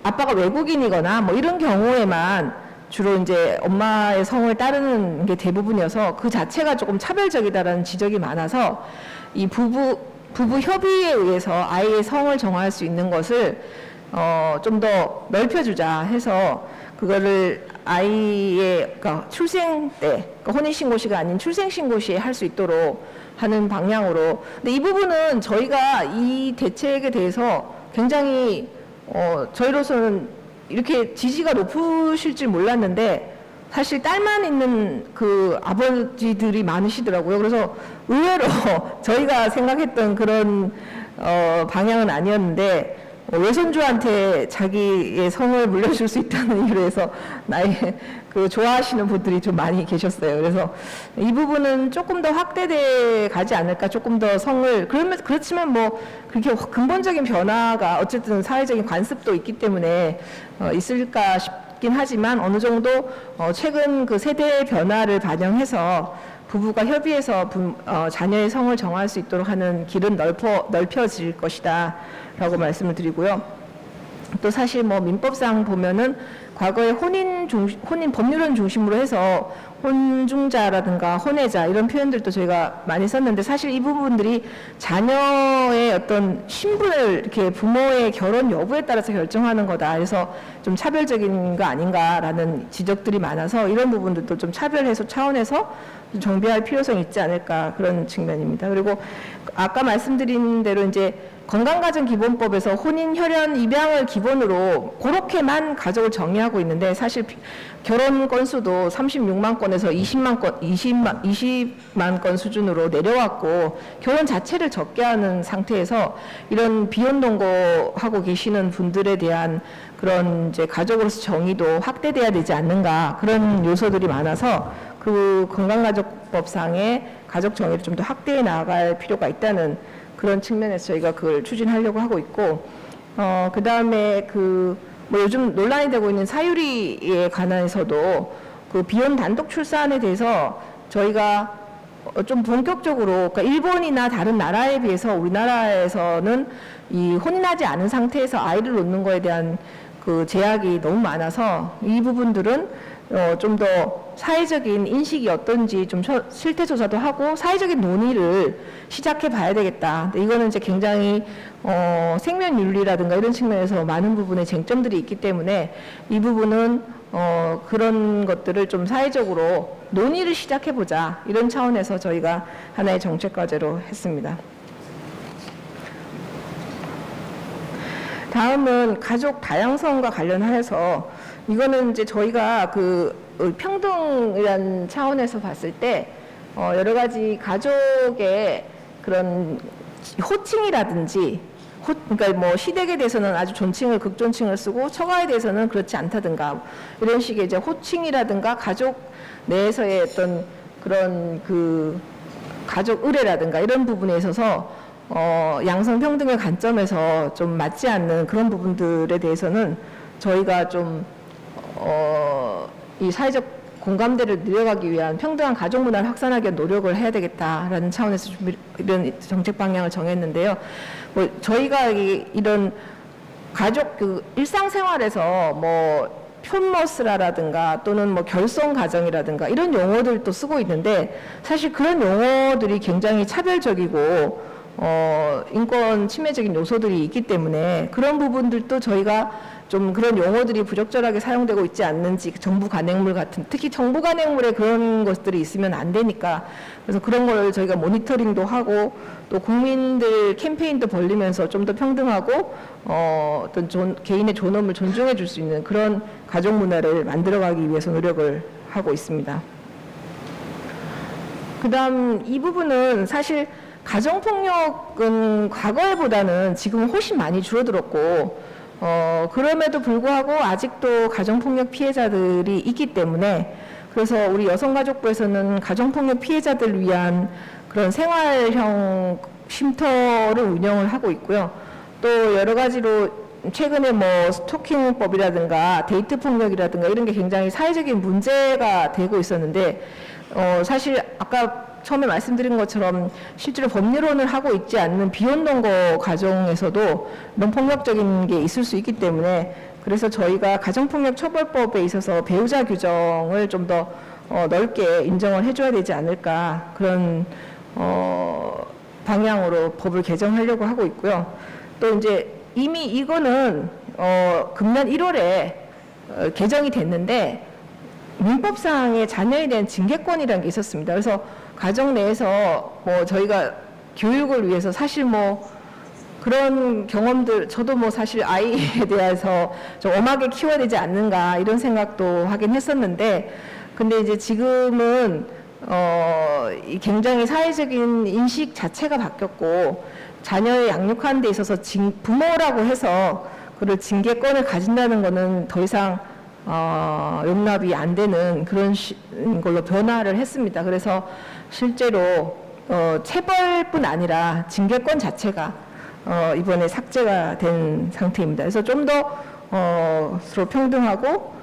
아빠가 외국인이거나 뭐 이런 경우에만 주로 이제 엄마의 성을 따르는 게 대부분이어서 그 자체가 조금 차별적이다라는 지적이 많아서 이 부부 협의에 의해서 아이의 성을 정할 수 있는 것을 좀 더 넓혀주자 해서 그거를 아이의 그러니까 출생 때 그러니까 혼인신고 시가 아닌 출생신고 시에 할 수 있도록 하는 방향으로. 근데 이 부분은 저희가 이 대책에 대해서 굉장히 저희로서는 이렇게 지지가 높으실 줄 몰랐는데 사실 딸만 있는 그 아버지들이 많으시더라고요. 그래서 의외로 저희가 생각했던 그런 방향은 아니었는데 외손주한테 자기의 성을 물려줄 수 있다는 이유로 해서 좋아하시는 분들이 좀 많이 계셨어요. 그래서 이 부분은 조금 더 확대돼 가지 않을까, 조금 더 그렇지만 뭐 그렇게 근본적인 변화가 어쨌든 사회적인 관습도 있기 때문에 있을까 싶긴 하지만 어느 정도 최근 그 세대 변화를 반영해서 부부가 협의해서 자녀의 성을 정할 수 있도록 하는 길은 넓혀질 것이다 라고 말씀을 드리고요. 또 사실 뭐 민법상 보면은 과거에 혼인 법률론 중심으로 해서 혼중자라든가 혼외자 이런 표현들도 저희가 많이 썼는데 사실 이 부분들이 자녀의 어떤 신분을 이렇게 부모의 결혼 여부에 따라서 결정하는 거다. 그래서 좀 차별적인 거 아닌가라는 지적들이 많아서 이런 부분들도 좀 차별 해소 차원에서 정비할 필요성이 있지 않을까 그런 측면입니다. 그리고 아까 말씀드린 대로 이제 건강가정기본법에서 혼인, 혈연, 입양을 기본으로 그렇게만 가족을 정의하고 있는데 사실 결혼 건수도 36만 건에서 20만 건 수준으로 내려왔고 결혼 자체를 적게 하는 상태에서 이런 비혼동거하고 계시는 분들에 대한 그런 이제 가족으로서 정의도 확대돼야 되지 않는가 그런 요소들이 많아서 그 건강가족법상의 가족 정의를 좀 더 확대해 나갈 필요가 있다는 그런 측면에서 저희가 그걸 추진하려고 하고 있고, 그 다음에 뭐 요즘 논란이 되고 있는 사유리에 관해서도 그 비혼 단독 출산에 대해서 저희가 좀 본격적으로, 그러니까 일본이나 다른 나라에 비해서 우리나라에서는 이 혼인하지 않은 상태에서 아이를 놓는 거에 대한 그 제약이 너무 많아서 이 부분들은 좀 더 사회적인 인식이 어떤지 좀 실태 조사도 하고 사회적인 논의를 시작해 봐야 되겠다. 근데 이거는 이제 굉장히 생명윤리라든가 이런 측면에서 많은 부분에 쟁점들이 있기 때문에 이 부분은 그런 것들을 좀 사회적으로 논의를 시작해 보자 이런 차원에서 저희가 하나의 정책 과제로 했습니다. 다음은 가족 다양성과 관련해서 이거는 이제 저희가 평등이라는 차원에서 봤을 때 여러 가지 가족의 그런 호칭이라든지 그러니까 뭐 시댁에 대해서는 아주 존칭을 극존칭을 쓰고 처가에 대해서는 그렇지 않다든가 이런 식의 이제 호칭이라든가 가족 내에서의 어떤 그런 그 가족 의례라든가 이런 부분에 있어서 양성평등의 관점에서 좀 맞지 않는 그런 부분들에 대해서는 저희가 좀 이 사회적 공감대를 늘려가기 위한 평등한 가족 문화를 확산하기 위한 노력을 해야 되겠다라는 차원에서 이런 정책 방향을 정했는데요. 뭐 저희가 이런 가족 일상생활에서 뭐 촌머스라라든가 또는 뭐 결손 가정이라든가 이런 용어들도 쓰고 있는데 사실 그런 용어들이 굉장히 차별적이고 인권 침해적인 요소들이 있기 때문에 그런 부분들도 저희가 좀 그런 용어들이 부적절하게 사용되고 있지 않는지 정부 간행물 같은 특히 정부 간행물에 그런 것들이 있으면 안 되니까 그래서 그런 걸 저희가 모니터링도 하고 또 국민들 캠페인도 벌리면서 좀 더 평등하고 어떤 개인의 존엄을 존중해 줄 수 있는 그런 가족 문화를 만들어가기 위해서 노력을 하고 있습니다. 그다음 이 부분은 사실 가정폭력은 과거에보다는 지금은 훨씬 많이 줄어들었고 그럼에도 불구하고 아직도 가정폭력 피해자들이 있기 때문에 그래서 우리 여성가족부에서는 가정폭력 피해자들 위한 그런 생활형 쉼터를 운영을 하고 있고요. 또 여러 가지로 최근에 뭐 스토킹법이라든가 데이트 폭력이라든가 이런 게 굉장히 사회적인 문제가 되고 있었는데 사실 아까 처음에 말씀드린 것처럼 실제로 법률론을 하고 있지 않는 비혼동거 가정에서도 이런 폭력적인 게 있을 수 있기 때문에 그래서 저희가 가정폭력처벌법에 있어서 배우자 규정을 좀 더 넓게 인정을 해줘야 되지 않을까 그런 방향으로 법을 개정하려고 하고 있고요. 또 이제 이미 이거는 금년 1월에 개정이 됐는데 민법상의 자녀에 대한 징계권이라는 게 있었습니다. 그래서 가정 내에서 뭐 저희가 교육을 위해서 사실 뭐 그런 경험들 저도 뭐 사실 아이에 대해서 좀 엄하게 키워야 되지 않는가 이런 생각도 하긴 했었는데 근데 이제 지금은 굉장히 사회적인 인식 자체가 바뀌었고 자녀의 양육하는 데 있어서 부모라고 해서 그를 징계권을 가진다는 거는 더 이상 용납이 안 되는 그런 걸로 변화를 했습니다. 그래서 실제로 체벌뿐 아니라 징계권 자체가 이번에 삭제가 된 상태입니다. 그래서 좀 더 서로 평등하고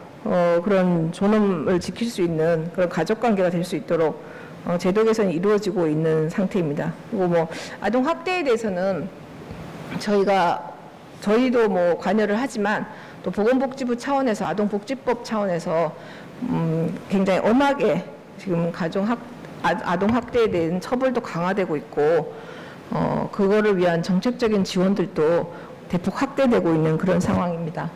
그런 존엄을 지킬 수 있는 그런 가족관계가 될 수 있도록 제도 개선이 이루어지고 있는 상태입니다. 그리고 뭐 아동 학대에 대해서는 저희도 뭐 관여를 하지만 또 보건복지부 차원에서 아동복지법 차원에서 굉장히 엄하게 지금 아동 학대에 대한 처벌도 강화되고 있고 그거를 위한 정책적인 지원들도 대폭 확대되고 있는 그런 상황입니다.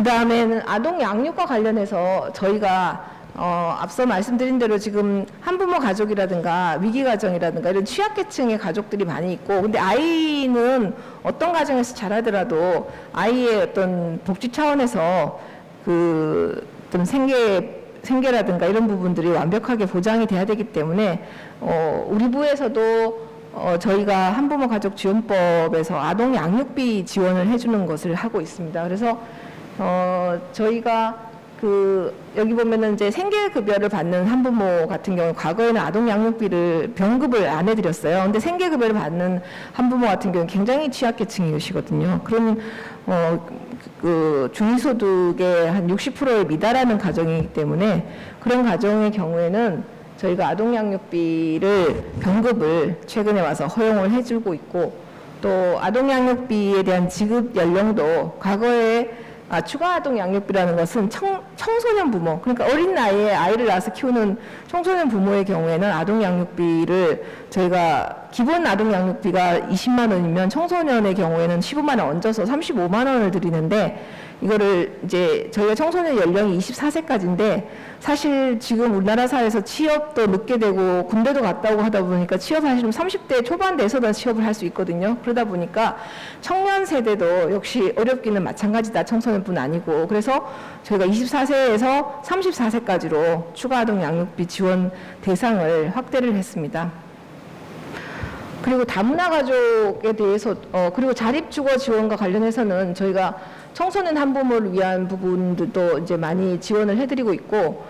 그 다음에는 아동 양육과 관련해서 저희가 앞서 말씀드린 대로 지금 한부모 가족이라든가 위기 가정이라든가 이런 취약계층의 가족들이 많이 있고, 근데 아이는 어떤 가정에서 자라더라도 아이의 어떤 복지 차원에서 그 어떤 생계라든가 이런 부분들이 완벽하게 보장이 돼야 되기 때문에 우리 부에서도 저희가 한부모 가족 지원법에서 아동 양육비 지원을 해주는 것을 하고 있습니다. 그래서 저희가 여기 보면은 이제 생계급여를 받는 한부모 같은 경우 과거에는 아동 양육비를 병급을 안 해드렸어요. 근데 생계급여를 받는 한부모 같은 경우는 굉장히 취약계층이시거든요. 그런 중위소득의 한 60%에 미달하는 가정이기 때문에 그런 가정의 경우에는 저희가 아동 양육비를 병급을 최근에 와서 허용을 해주고 있고, 또 아동 양육비에 대한 지급 연령도 과거에 추가 아동 양육비라는 것은 청소년 부모, 그러니까 어린 나이에 아이를 낳아서 키우는 청소년 부모의 경우에는 아동 양육비를 저희가 기본 아동 양육비가 20만 원이면 청소년의 경우에는 15만 원 얹어서 35만 원을 드리는데, 이거를 이제 저희가 청소년 연령이 24세까지인데 사실 지금 우리나라 사회에서 취업도 늦게 되고 군대도 갔다 오고 하다 보니까 취업하시면 30대 초반 돼서도 취업을 할 수 있거든요. 그러다 보니까 청년 세대도 역시 어렵기는 마찬가지다. 청소년뿐 아니고. 그래서 저희가 24세에서 34세까지로 추가 아동 양육비 지원 대상을 확대를 했습니다. 그리고 다문화 가족에 대해서 그리고 자립주거 지원과 관련해서는 저희가 청소년 한부모를 위한 부분들도 이제 많이 지원을 해드리고 있고,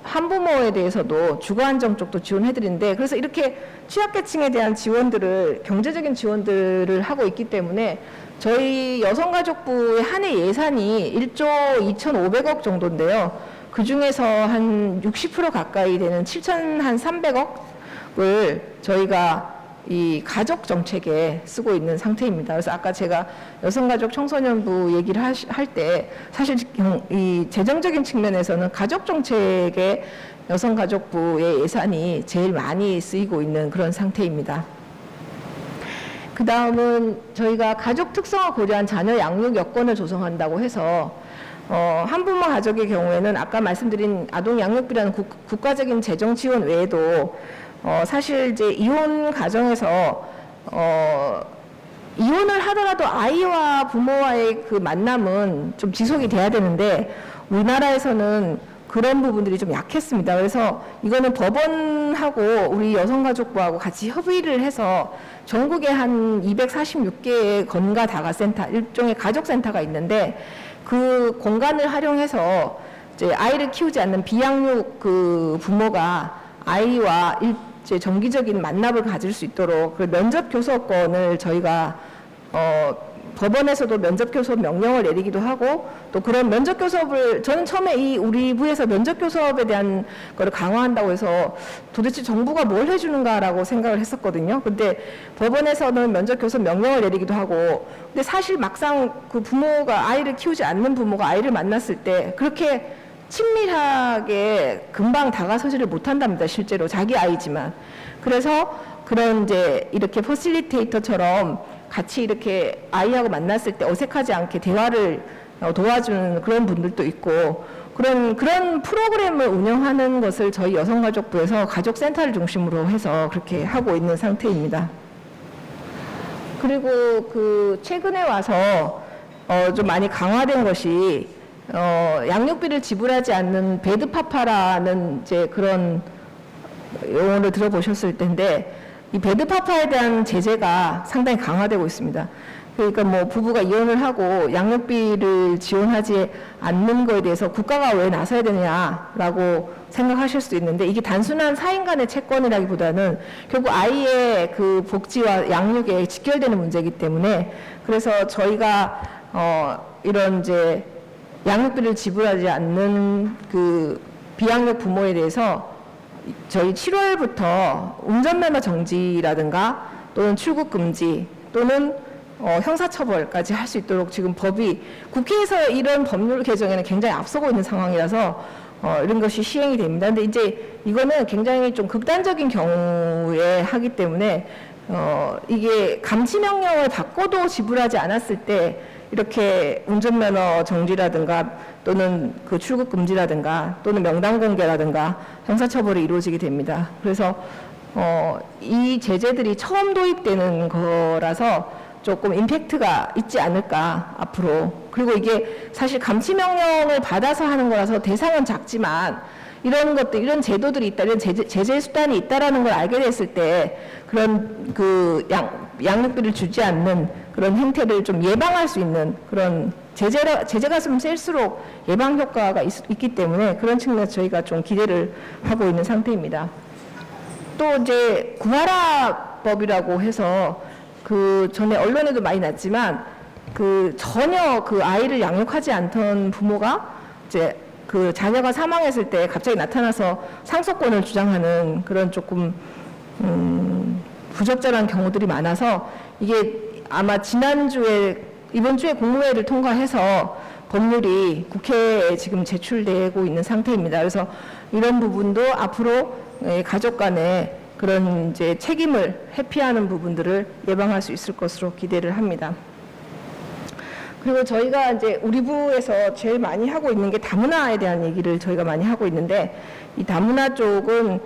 한부모에 대해서도 주거 안정 쪽도 지원해드리는데, 그래서 이렇게 취약계층에 대한 지원들을 경제적인 지원들을 하고 있기 때문에 저희 여성가족부의 한 해 예산이 1조 2,500억 정도인데요. 그 중에서 한 60% 가까이 되는 7,300억을 저희가 이 가족 정책에 쓰고 있는 상태입니다. 그래서 아까 제가 여성가족 청소년부 얘기를 할 때 사실 이 재정적인 측면에서는 가족 정책에 여성가족부의 예산이 제일 많이 쓰이고 있는 그런 상태입니다. 그 다음은 저희가 가족 특성을 고려한 자녀 양육 여건을 조성한다고 해서 한부모 가족의 경우에는 아까 말씀드린 아동 양육비라는 국가적인 재정 지원 외에도 사실 이제 이혼 가정에서 이혼을 하더라도 아이와 부모와의 그 만남은 좀 지속이 돼야 되는데 우리나라에서는 그런 부분들이 좀 약했습니다. 그래서 이거는 법원하고 우리 여성가족부하고 같이 협의를 해서 전국에 한 246개의 건가 다가센터, 일종의 가족센터가 있는데 그 공간을 활용해서 이제 아이를 키우지 않는 비양육 그 부모가 아이와 이제 정기적인 만남을 가질 수 있도록 그 면접 교섭권을 저희가 법원에서도 면접 교섭 명령을 내리기도 하고, 또 그런 면접 교섭을 저는 처음에 우리 부에서 면접 교섭에 대한 거를 강화한다고 해서 도대체 정부가 뭘 해주는가라고 생각을 했었거든요. 근데 법원에서는 면접 교섭 명령을 내리기도 하고, 근데 사실 막상 그 부모가 아이를 키우지 않는 부모가 아이를 만났을 때 그렇게 친밀하게 금방 다가서지를 못한답니다. 실제로 자기 아이지만. 그래서 그런 이제 이렇게 퍼실리테이터처럼 같이 이렇게 아이하고 만났을 때 어색하지 않게 대화를 도와주는 그런 분들도 있고, 그런 프로그램을 운영하는 것을 저희 여성가족부에서 가족센터를 중심으로 해서 그렇게 하고 있는 상태입니다. 그리고 그 최근에 와서 좀 많이 강화된 것이 양육비를 지불하지 않는 배드파파라는 이제 그런 용어를 들어보셨을 텐데, 이 배드파파에 대한 제재가 상당히 강화되고 있습니다. 그러니까 뭐 부부가 이혼을 하고 양육비를 지원하지 않는 거에 대해서 국가가 왜 나서야 되냐라고 생각하실 수도 있는데, 이게 단순한 사인 간의 채권이라기보다는 결국 아이의 그 복지와 양육에 직결되는 문제이기 때문에, 그래서 저희가 이런 이제 양육비를 지불하지 않는 그 비양육 부모에 대해서 저희 7월부터 운전면허 정지라든가 또는 출국 금지 또는 형사처벌까지 할 수 있도록 지금 법이 국회에서 이런 법률 개정에는 굉장히 앞서고 있는 상황이라서 이런 것이 시행이 됩니다. 근데 이제 이거는 굉장히 좀 극단적인 경우에 하기 때문에 이게 감시명령을 받고도 지불하지 않았을 때 이렇게 운전면허 정지라든가 또는 그 출국 금지라든가 또는 명단 공개라든가 형사처벌이 이루어지게 됩니다. 그래서 이 제재들이 처음 도입되는 거라서 조금 임팩트가 있지 않을까 앞으로. 그리고 이게 사실 감치명령을 받아서 하는 거라서 대상은 작지만 이런 것들, 이런 제도들이 있다, 이런 제재 수단이 있다라는 걸 알게 됐을 때 그런 그 양육비를 주지 않는 그런 행태를 좀 예방할 수 있는 그런 제재가 좀 셀수록 예방 효과가 있기 때문에 그런 측면에서 저희가 좀 기대를 하고 있는 상태입니다. 또 이제 구하라법이라고 해서 그 전에 언론에도 많이 났지만 그 전혀 그 아이를 양육하지 않던 부모가 이제 그 자녀가 사망했을 때 갑자기 나타나서 상속권을 주장하는 그런 조금 부적절한 경우들이 많아서 이게 아마 이번 주에 국무회의를 통과해서 법률이 국회에 지금 제출되고 있는 상태입니다. 그래서 이런 부분도 앞으로 가족 간의 그런 이제 책임을 회피하는 부분들을 예방할 수 있을 것으로 기대를 합니다. 그리고 저희가 이제 우리 부에서 제일 많이 하고 있는 게 다문화에 대한 얘기를 저희가 많이 하고 있는데, 이 다문화 쪽은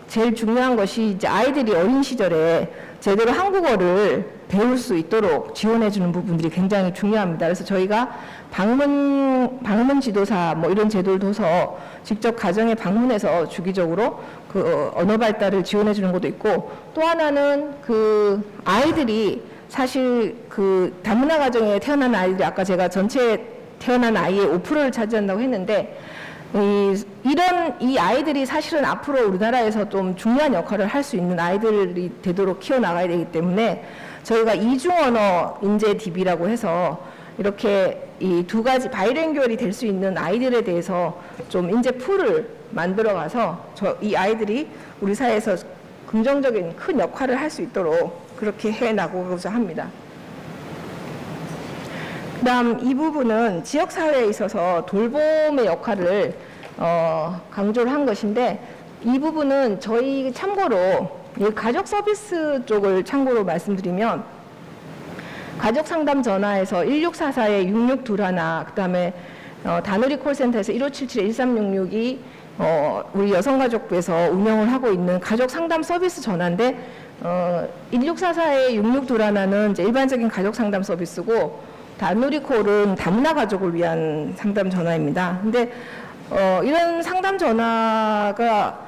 제일 중요한 것이 이제 아이들이 어린 시절에 제대로 한국어를 배울 수 있도록 지원해주는 부분들이 굉장히 중요합니다. 그래서 저희가 방문 지도사 뭐 이런 제도를 둬서 직접 가정에 방문해서 주기적으로 그 언어 발달을 지원해주는 것도 있고, 또 하나는 그 아이들이 사실 그 다문화 가정에 태어난 아이들이 아까 제가 전체 태어난 아이의 5%를 차지한다고 했는데, 이 아이들이 사실은 앞으로 우리나라에서 좀 중요한 역할을 할 수 있는 아이들이 되도록 키워나가야 되기 때문에 저희가 이중언어 인재 DB라고 해서 이렇게 이 두 가지 바이링구얼이 될 수 있는 아이들에 대해서 좀 인재 풀을 만들어 가서 이 아이들이 우리 사회에서 긍정적인 큰 역할을 할 수 있도록 그렇게 해 나가고자 합니다. 그다음 이 부분은 지역사회에 있어서 돌봄의 역할을 강조를 한 것인데, 이 부분은 저희 참고로 이 가족 서비스 쪽을 참고로 말씀드리면, 가족 상담 전화에서 1644에 6621, 그다음에 다누리 콜센터에서 1577에 1366이 우리 여성가족부에서 운영을 하고 있는 가족 상담 서비스 전화인데, 1644에 6621는 이제 일반적인 가족 상담 서비스고, 다누리콜은 다문화 가족을 위한 상담 전화입니다. 근데 이런 상담 전화가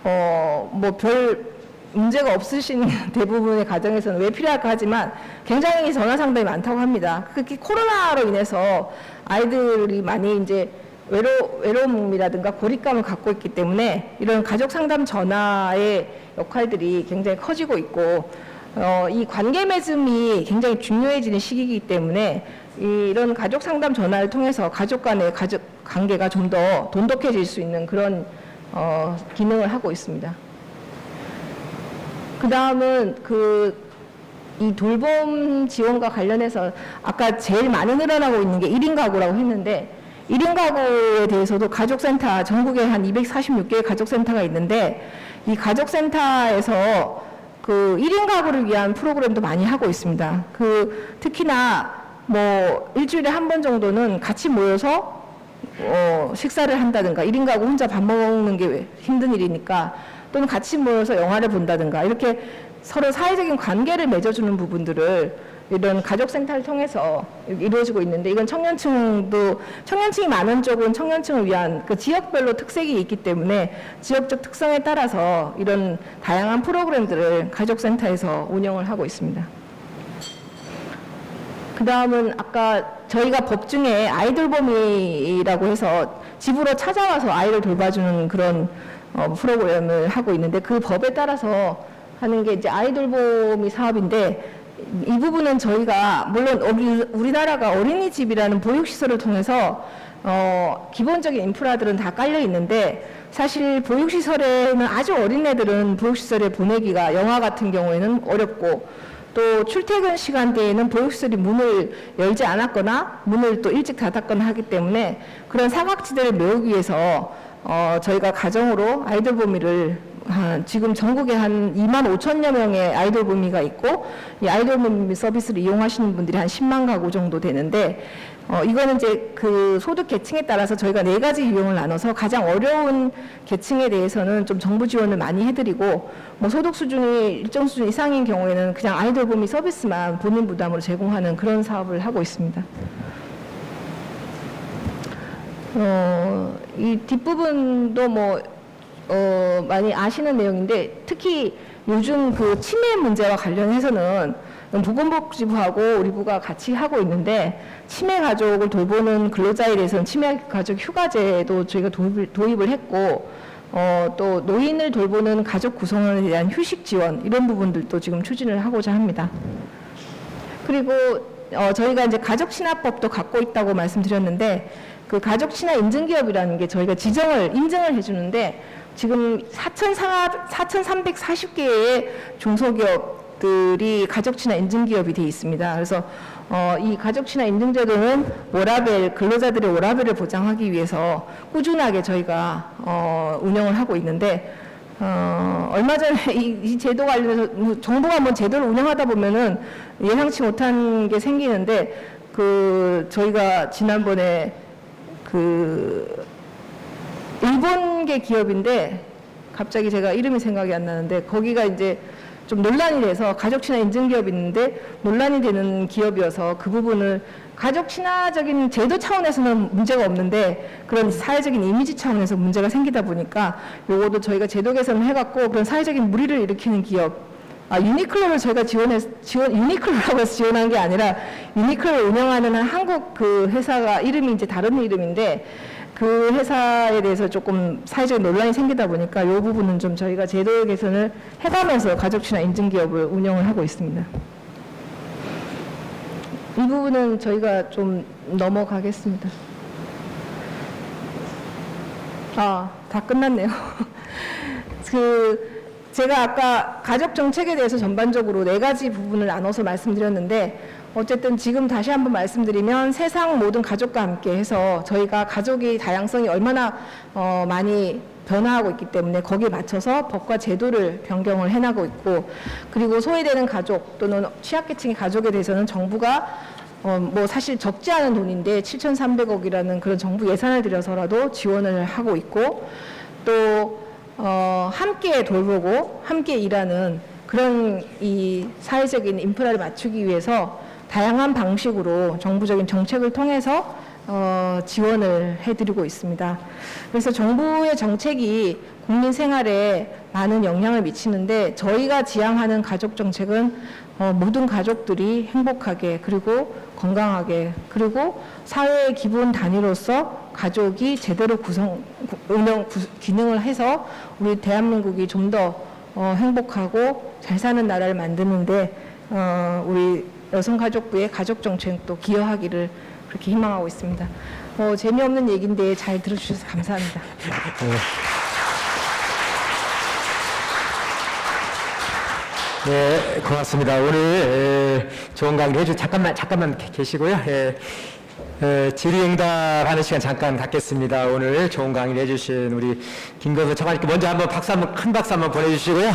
뭐 별 문제가 없으신 대부분의 가정에서는 왜 필요할까 하지만 굉장히 전화 상담이 많다고 합니다. 특히 코로나로 인해서 아이들이 많이 이제 외로움이라든가 고립감을 갖고 있기 때문에 이런 가족 상담 전화의 역할들이 굉장히 커지고 있고, 이 관계 맺음이 굉장히 중요해지는 시기이기 때문에 이런 가족 상담 전화를 통해서 가족 간의 관계가 좀 더 돈독해질 수 있는 그런 기능을 하고 있습니다. 그 다음은 이 돌봄 지원과 관련해서 아까 제일 많이 늘어나고 있는 게 1인 가구라고 했는데, 1인 가구에 대해서도 가족센터, 전국에 한 246개의 가족센터가 있는데, 이 가족센터에서 그 1인 가구를 위한 프로그램도 많이 하고 있습니다. 특히나 뭐 일주일에 한 번 정도는 같이 모여서 식사를 한다든가, 1인 가구 혼자 밥 먹는 게 힘든 일이니까, 또는 같이 모여서 영화를 본다든가, 이렇게 서로 사회적인 관계를 맺어주는 부분들을 이런 가족센터를 통해서 이루어지고 있는데, 이건 청년층이 많은 쪽은 청년층을 위한 그 지역별로 특색이 있기 때문에 지역적 특성에 따라서 이런 다양한 프로그램들을 가족센터에서 운영을 하고 있습니다. 그 다음은 아까 저희가 법 중에 아이돌봄이라고 해서 집으로 찾아와서 아이를 돌봐주는 그런 프로그램을 하고 있는데, 그 법에 따라서 하는 게 이제 아이돌봄이 사업인데, 이 부분은 저희가 물론 우리나라가 어린이집이라는 보육시설을 통해서 기본적인 인프라들은 다 깔려 있는데, 사실 보육시설에는 아주 어린 애들은 보육시설에 보내기가 영화 같은 경우에는 어렵고, 또 출퇴근 시간대에는 보육시설이 문을 열지 않았거나 문을 또 일찍 닫았거나 하기 때문에 그런 사각지대를 메우기 위해서 저희가 가정으로 아이돌봄이를 지금 전국에 한 2만 5천여 명의 아이돌 부미가 있고 이 아이돌 부미 서비스를 이용하시는 분들이 한 10만 가구 정도 되는데 이거는 이제 그 소득 계층에 따라서 저희가 4가지 유형을 나눠서 가장 어려운 계층에 대해서는 좀 정부 지원을 많이 해드리고 뭐 소득 수준이 일정 수준 이상인 경우에는 그냥 아이돌 부미 서비스만 본인 부담으로 제공하는 그런 사업을 하고 있습니다. 이 뒷부분도 많이 아시는 내용인데 특히 요즘 그 치매 문제와 관련해서는 보건복지부하고 우리 부가 같이 하고 있는데 치매 가족을 돌보는 근로자에 대해서는 치매 가족 휴가제도 저희가 도입을 했고 또 노인을 돌보는 가족 구성원에 대한 휴식 지원 이런 부분들도 지금 추진을 하고자 합니다. 그리고 저희가 이제 가족 친화법도 갖고 있다고 말씀드렸는데 그 가족 친화 인증기업이라는 게 저희가 인증을 해주는데 지금 4,340개의 중소기업들이 가족 친화 인증기업이 되어 있습니다. 그래서 이 가족 친화 인증제도는 워라밸, 근로자들의 워라밸을 보장하기 위해서 꾸준하게 저희가 운영을 하고 있는데 얼마 전에 이 제도 관련해서 정부가 한번 제도를 운영하다 보면은 예상치 못한 게 생기는데 저희가 지난번에 일본계 기업인데 갑자기 제가 이름이 생각이 안 나는데 거기가 이제 좀 논란이 돼서 가족 친화 인증 기업이 있는데 논란이 되는 기업이어서 그 부분을 가족 친화적인 제도 차원에서는 문제가 없는데 그런 사회적인 이미지 차원에서 문제가 생기다 보니까 요것도 저희가 제도 개선을 해갖고 그런 사회적인 물의를 일으키는 기업 유니클로를 저희가 유니클로라고 해서 지원한 게 아니라 유니클로를 운영하는 한국 그 회사가 이름이 이제 다른 이름인데 그 회사에 대해서 조금 사회적인 논란이 생기다 보니까 이 부분은 좀 저희가 제도 개선을 해가면서 가족 친화 인증 기업을 운영을 하고 있습니다. 이 부분은 저희가 좀 넘어가겠습니다. 다 끝났네요. 제가 아까 가족 정책에 대해서 전반적으로 4가지 부분을 나눠서 말씀드렸는데 어쨌든 지금 다시 한번 말씀드리면 세상 모든 가족과 함께 해서 저희가 가족의 다양성이 얼마나 많이 변화하고 있기 때문에 거기에 맞춰서 법과 제도를 변경을 해나가고 있고 그리고 소외되는 가족 또는 취약계층의 가족에 대해서는 정부가 사실 적지 않은 돈인데 7,300억이라는 그런 정부 예산을 들여서라도 지원을 하고 있고 또 함께 돌보고 함께 일하는 그런 이 사회적인 인프라를 맞추기 위해서 다양한 방식으로 정부적인 정책을 통해서 지원을 해드리고 있습니다. 그래서 정부의 정책이 국민 생활에 많은 영향을 미치는데 저희가 지향하는 가족 정책은 모든 가족들이 행복하게 그리고 건강하게 그리고 사회의 기본 단위로서 가족이 제대로 기능을 해서 우리 대한민국이 좀 더 행복하고 잘 사는 나라를 만드는데 우리 여성가족부의 가족정책도 기여하기를 그렇게 희망하고 있습니다. 재미없는 얘기인데 잘 들어주셔서 감사합니다. 네, 고맙습니다. 오늘 좋은 강의 해주 잠깐만 계시고요. 질의응답하는 시간 잠깐 갖겠습니다. 오늘 좋은 강의를 해주신 우리 김건서 차관님께 먼저 한번 큰 박수 한번 보내주시고요.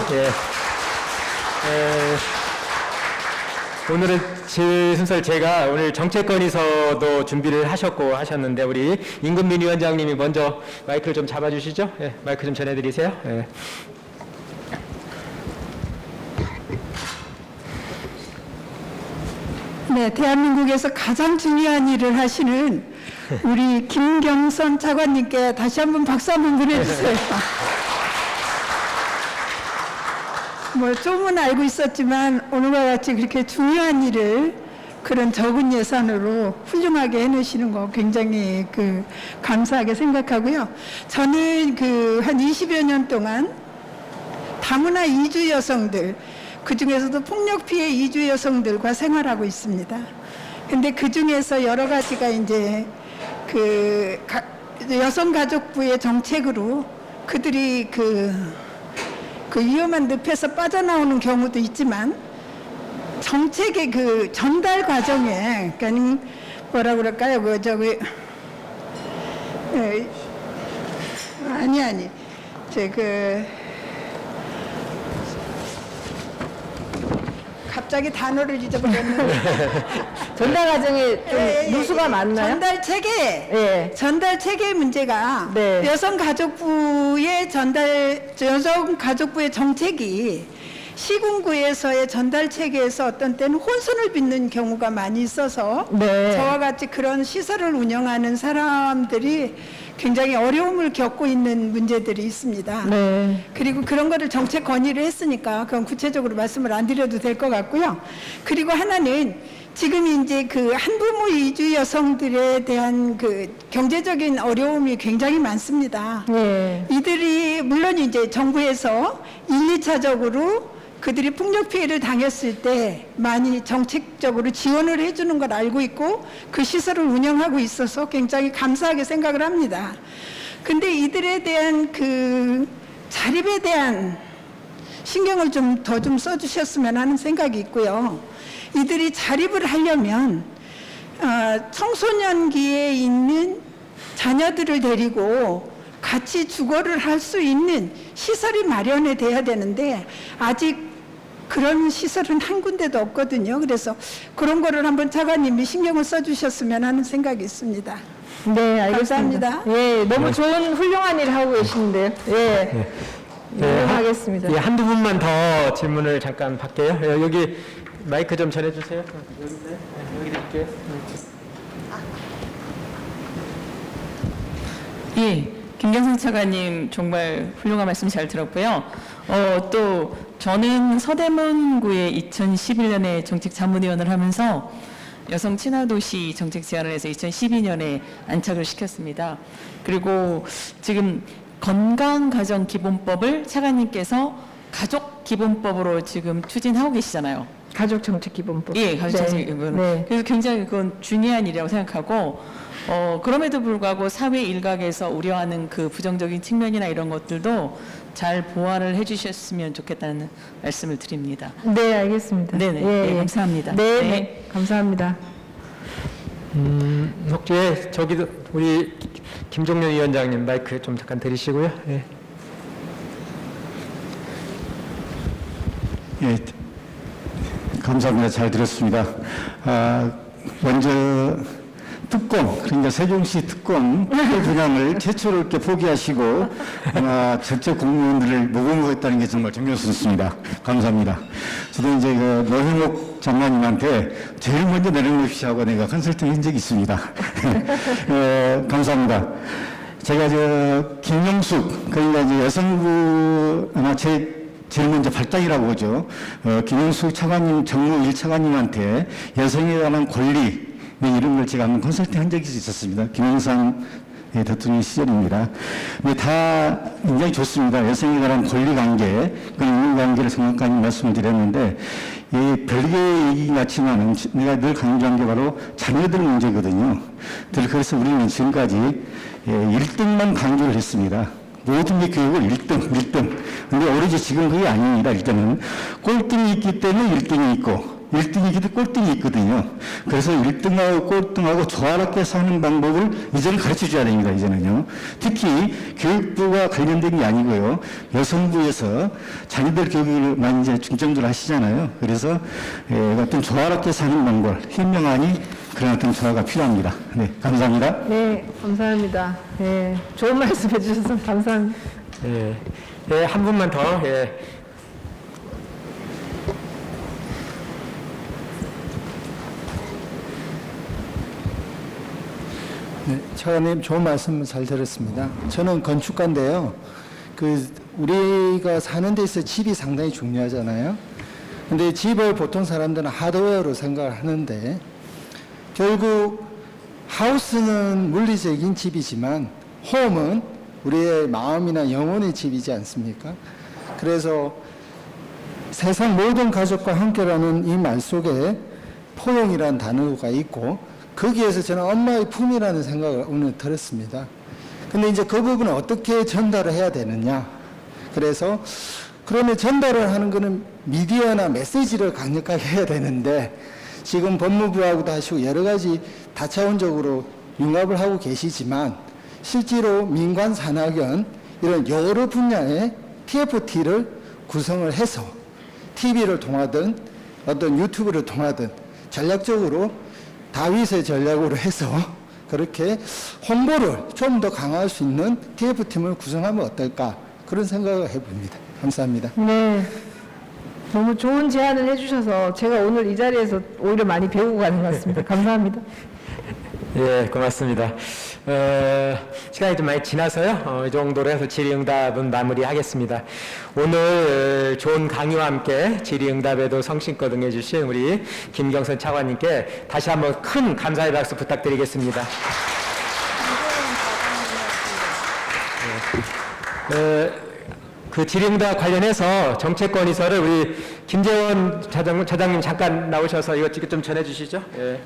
오늘은 순서를 제가 오늘 정책건의서도 준비를 하셨는데 우리 임금민 위원장님이 먼저 마이크를 좀 잡아주시죠. 마이크 좀 전해드리세요. 네, 대한민국에서 가장 중요한 일을 하시는 우리 김경선 차관님께 다시 한번 박수 한번 보내주세요. 좀은 알고 있었지만 오늘과 같이 그렇게 중요한 일을 그런 적은 예산으로 훌륭하게 해내시는 거 굉장히 감사하게 생각하고요. 저는 한 20여 년 동안 다문화 이주 여성들 그 중에서도 폭력 피해 이주 여성들과 생활하고 있습니다. 근데 그 중에서 여러 가지가 이제 여성가족부의 정책으로 그들이 위험한 늪에서 빠져나오는 경우도 있지만 정책의 전달 과정에 그러니까 뭐라 그럴까요? 갑자기 단어를 잊어버렸는데 전달 과정에 좀 예, 예, 누수가 예. 많나요? 전달 체계. 예. 전달 체계 문제가 네. 여성가족부의 여성가족부의 정책이 시군구에서의 전달 체계에서 어떤 때는 혼선을 빚는 경우가 많이 있어서 네. 저와 같이 그런 시설을 운영하는 사람들이 굉장히 어려움을 겪고 있는 문제들이 있습니다. 네. 그리고 그런 거를 정책 건의를 했으니까 그건 구체적으로 말씀을 안 드려도 될 것 같고요. 그리고 하나는 지금 이제 그 한부모 이주 여성들에 대한 그 경제적인 어려움이 굉장히 많습니다. 네. 이들이 물론 이제 정부에서 1, 2차적으로 그들이 폭력 피해를 당했을 때 많이 정책적으로 지원을 해주는 걸 알고 있고 그 시설을 운영하고 있어서 굉장히 감사하게 생각을 합니다. 근데 이들에 대한 그 자립에 대한 신경을 좀 더 좀 써주셨으면 하는 생각이 있고요. 이들이 자립을 하려면 청소년기에 있는 자녀들을 데리고 같이 주거를 할 수 있는 시설이 마련이 돼야 되는데 아직 그런 시설은 한 군데도 없거든요. 그래서 그런 거를 한번 차관님이 신경을 써주셨으면 하는 생각이 있습니다. 네, 알겠습니다. 감사합니다. 예, 너무 좋은 훌륭한 일을 하고 계시는데요. 예. 인정하겠습니다. 예, 한두 분만 더 질문을 잠깐 받게요. 여기 마이크 좀 전해주세요. 여기 있나요? 여기 드릴게요. 예, 김경선 차관님 정말 훌륭한 말씀 잘 들었고요. 또 저는 서대문구에 2011년에 정책 자문위원을 하면서 여성 친화도시 정책 제안을 해서 2012년에 안착을 시켰습니다. 그리고 지금 건강가정기본법을 차관님께서 가족기본법으로 지금 추진하고 계시잖아요. 가족정책기본법. 예, 가족정책기본. 네. 그래서 굉장히 그건 중요한 일이라고 생각하고 그럼에도 불구하고 사회 일각에서 우려하는 그 부정적인 측면이나 이런 것들도 잘 보완을 해주셨으면 좋겠다는 말씀을 드립니다. 네, 알겠습니다. 네네. 예, 네, 예. 감사합니다. 네, 네. 네, 감사합니다. 혹시 저기도 우리 김종렬 위원장님 마이크 좀 잠깐 드리시고요. 예. 예, 감사합니다. 잘 들었습니다. 먼저 특공, 그러니까 세종시 특공 분양을 최초로 이렇게 포기하시고 전체 공무원들을 모범했다는 게 정말 존경스럽습니다. 감사합니다. 저도 이제 그 노형욱 장관님한테 제일 먼저 내려놓으시라고 내가 컨설팅 한 적이 있습니다. 감사합니다. 제가 김영숙, 그러니까 이제 여성부 아마 제일 먼저 발당이라고 보죠. 김영숙 차관님, 정무 1차관님한테 여성에 관한 권리, 이런 걸 제가 한번 컨설팅 한 적이 있었습니다. 김영삼 대통령 시절입니다. 근데 다 굉장히 좋습니다. 여성에 관한 권리 관계, 그 인물 관계를 정확하게 말씀을 드렸는데, 이 별개의 얘기 같지만은 내가 늘 강조한 게 바로 자녀들 문제거든요. 그래서 우리는 지금까지 1등만 강조를 했습니다. 모든 게 교육을 1등. 근데 오로지 지금 그게 아닙니다. 일단은 꼴등이 있기 때문에 1등이 있고, 1등이기도 꼴등이 있거든요. 그래서 1등하고 꼴등하고 조화롭게 사는 방법을 이제는 가르쳐 줘야 됩니다. 이제는요. 특히 교육부가 관련된 게 아니고요. 여성부에서 자녀들 교육을 많이 이제 중점적으로 하시잖아요. 그래서 어떤 조화롭게 사는 방법, 현명하니 그런 어떤 조화가 필요합니다. 네, 감사합니다. 네, 감사합니다. 예, 좋은 말씀 해주셔서 감사합니다. 예. 예, 한 분만 더. 예. 네, 차관님 좋은 말씀 잘 들었습니다. 저는 건축가인데요. 우리가 사는 데서 집이 상당히 중요하잖아요. 근데 집을 보통 사람들은 하드웨어로 생각을 하는데 결국 하우스는 물리적인 집이지만 홈은 우리의 마음이나 영혼의 집이지 않습니까? 그래서 세상 모든 가족과 함께라는 이 말 속에 포용이라는 단어가 있고 거기에서 저는 엄마의 품이라는 생각을 오늘 들었습니다. 근데 이제 그 부분을 어떻게 전달을 해야 되느냐. 그래서 그러면 전달을 하는 거는 미디어나 메시지를 강력하게 해야 되는데 지금 법무부하고도 하시고 여러 가지 다차원적으로 융합을 하고 계시지만 실제로 민관 산학연 이런 여러 분야의 TFT를 구성을 해서 TV를 통하든 어떤 유튜브를 통하든 전략적으로 다윗의 전략으로 해서 그렇게 홍보를 좀 더 강화할 수 있는 TF팀을 구성하면 어떨까 그런 생각을 해봅니다. 감사합니다. 네. 너무 좋은 제안을 해주셔서 제가 오늘 이 자리에서 오히려 많이 배우고 가는 것 같습니다. 감사합니다. 예, 고맙습니다. 시간이 좀 많이 지나서요. 이 정도로 해서 질의응답은 마무리하겠습니다. 오늘 좋은 강의와 함께 질의응답에도 성심껏 응해주신 우리 김경선 차관님께 다시 한번 큰 감사의 박수 부탁드리겠습니다. 그 질의응답 관련해서 정책권 이서를 우리 김재원 차장님 잠깐 나오셔서 이거 좀 전해주시죠. 예.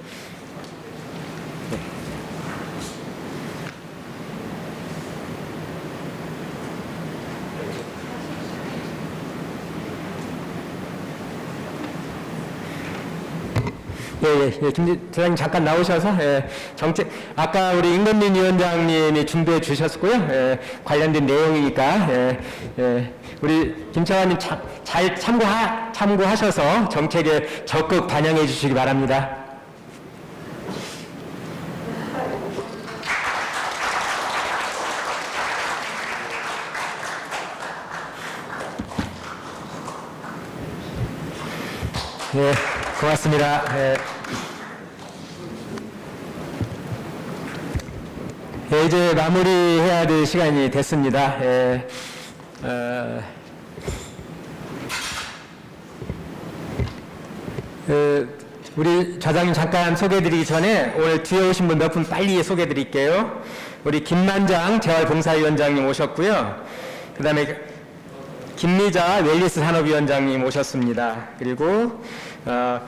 김 차장님 잠깐 나오셔서 정책 아까 우리 임건민 위원장님이 준비해 주셨고요. 관련된 내용이니까 우리 김 차관님 잘 참고하셔서 정책에 적극 반영해 주시기 바랍니다. 네, 고맙습니다. 이제 마무리해야 될 시간이 됐습니다. 우리 좌장님 잠깐 소개해드리기 전에 오늘 뒤에 오신 분 몇 분 빨리 소개해드릴게요. 우리 김만장 재활봉사위원장님 오셨고요. 그 다음에 김미자 웰리스 산업위원장님 오셨습니다. 그리고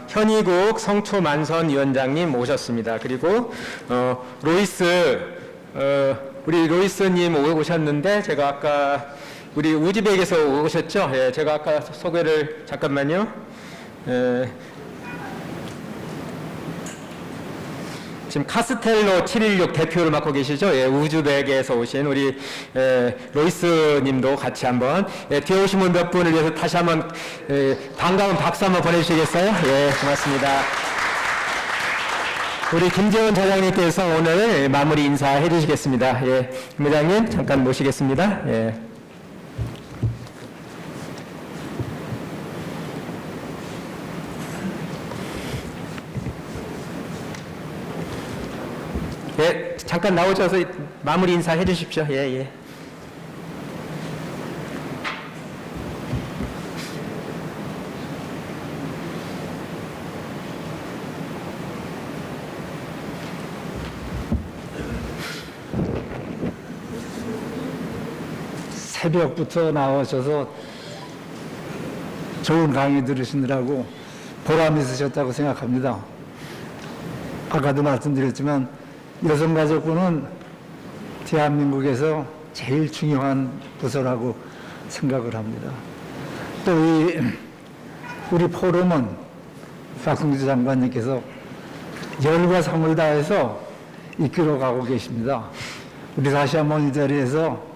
현희국 성초만선 위원장님 오셨습니다. 그리고 로이스 우리 로이스님 오셨는데 제가 아까 우리 우즈벡에서 오셨죠? 예, 제가 아까 소개를 잠깐만요. 지금 카스텔로 716 대표를 맡고 계시죠? 예, 우즈벡에서 오신 우리 로이스 님도 같이 한번 뒤에 오신 분 몇 분을 위해서 다시 한번 반가운 박수 한번 보내주시겠어요? 예, 고맙습니다. 우리 김재원 차장님께서 오늘 마무리 인사해 주시겠습니다. 예, 김 회장님 잠깐 모시겠습니다. 예. 예, 잠깐 나오셔서 마무리 인사해 주십시오. 예, 예. 새벽부터 나오셔서 좋은 강의 들으시느라고 보람 있으셨다고 생각합니다. 아까도 말씀드렸지만 여성가족부는 대한민국에서 제일 중요한 부서라고 생각을 합니다. 또 우리 포럼은 박승주 장관님께서 열과 성을 다해서 이끌어가고 계십니다. 우리 다시 한번 이 자리에서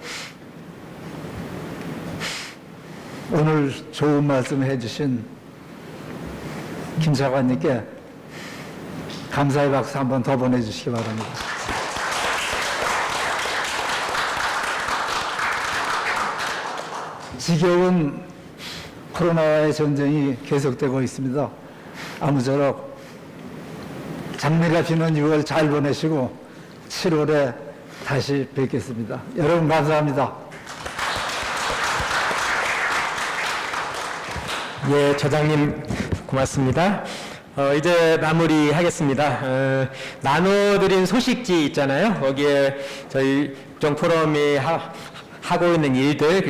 오늘 좋은 말씀 해주신 김 차관님께 감사의 박수 한번 더 보내주시기 바랍니다. 지겨운 코로나와의 전쟁이 계속되고 있습니다. 아무쪼록 장미가 피는 6월 잘 보내시고 7월에 다시 뵙겠습니다. 여러분 감사합니다. 예, 저장님 고맙습니다. 이제 마무리하겠습니다. 나눠드린 소식지 있잖아요. 거기에 저희 정 포럼이 하고 있는 일들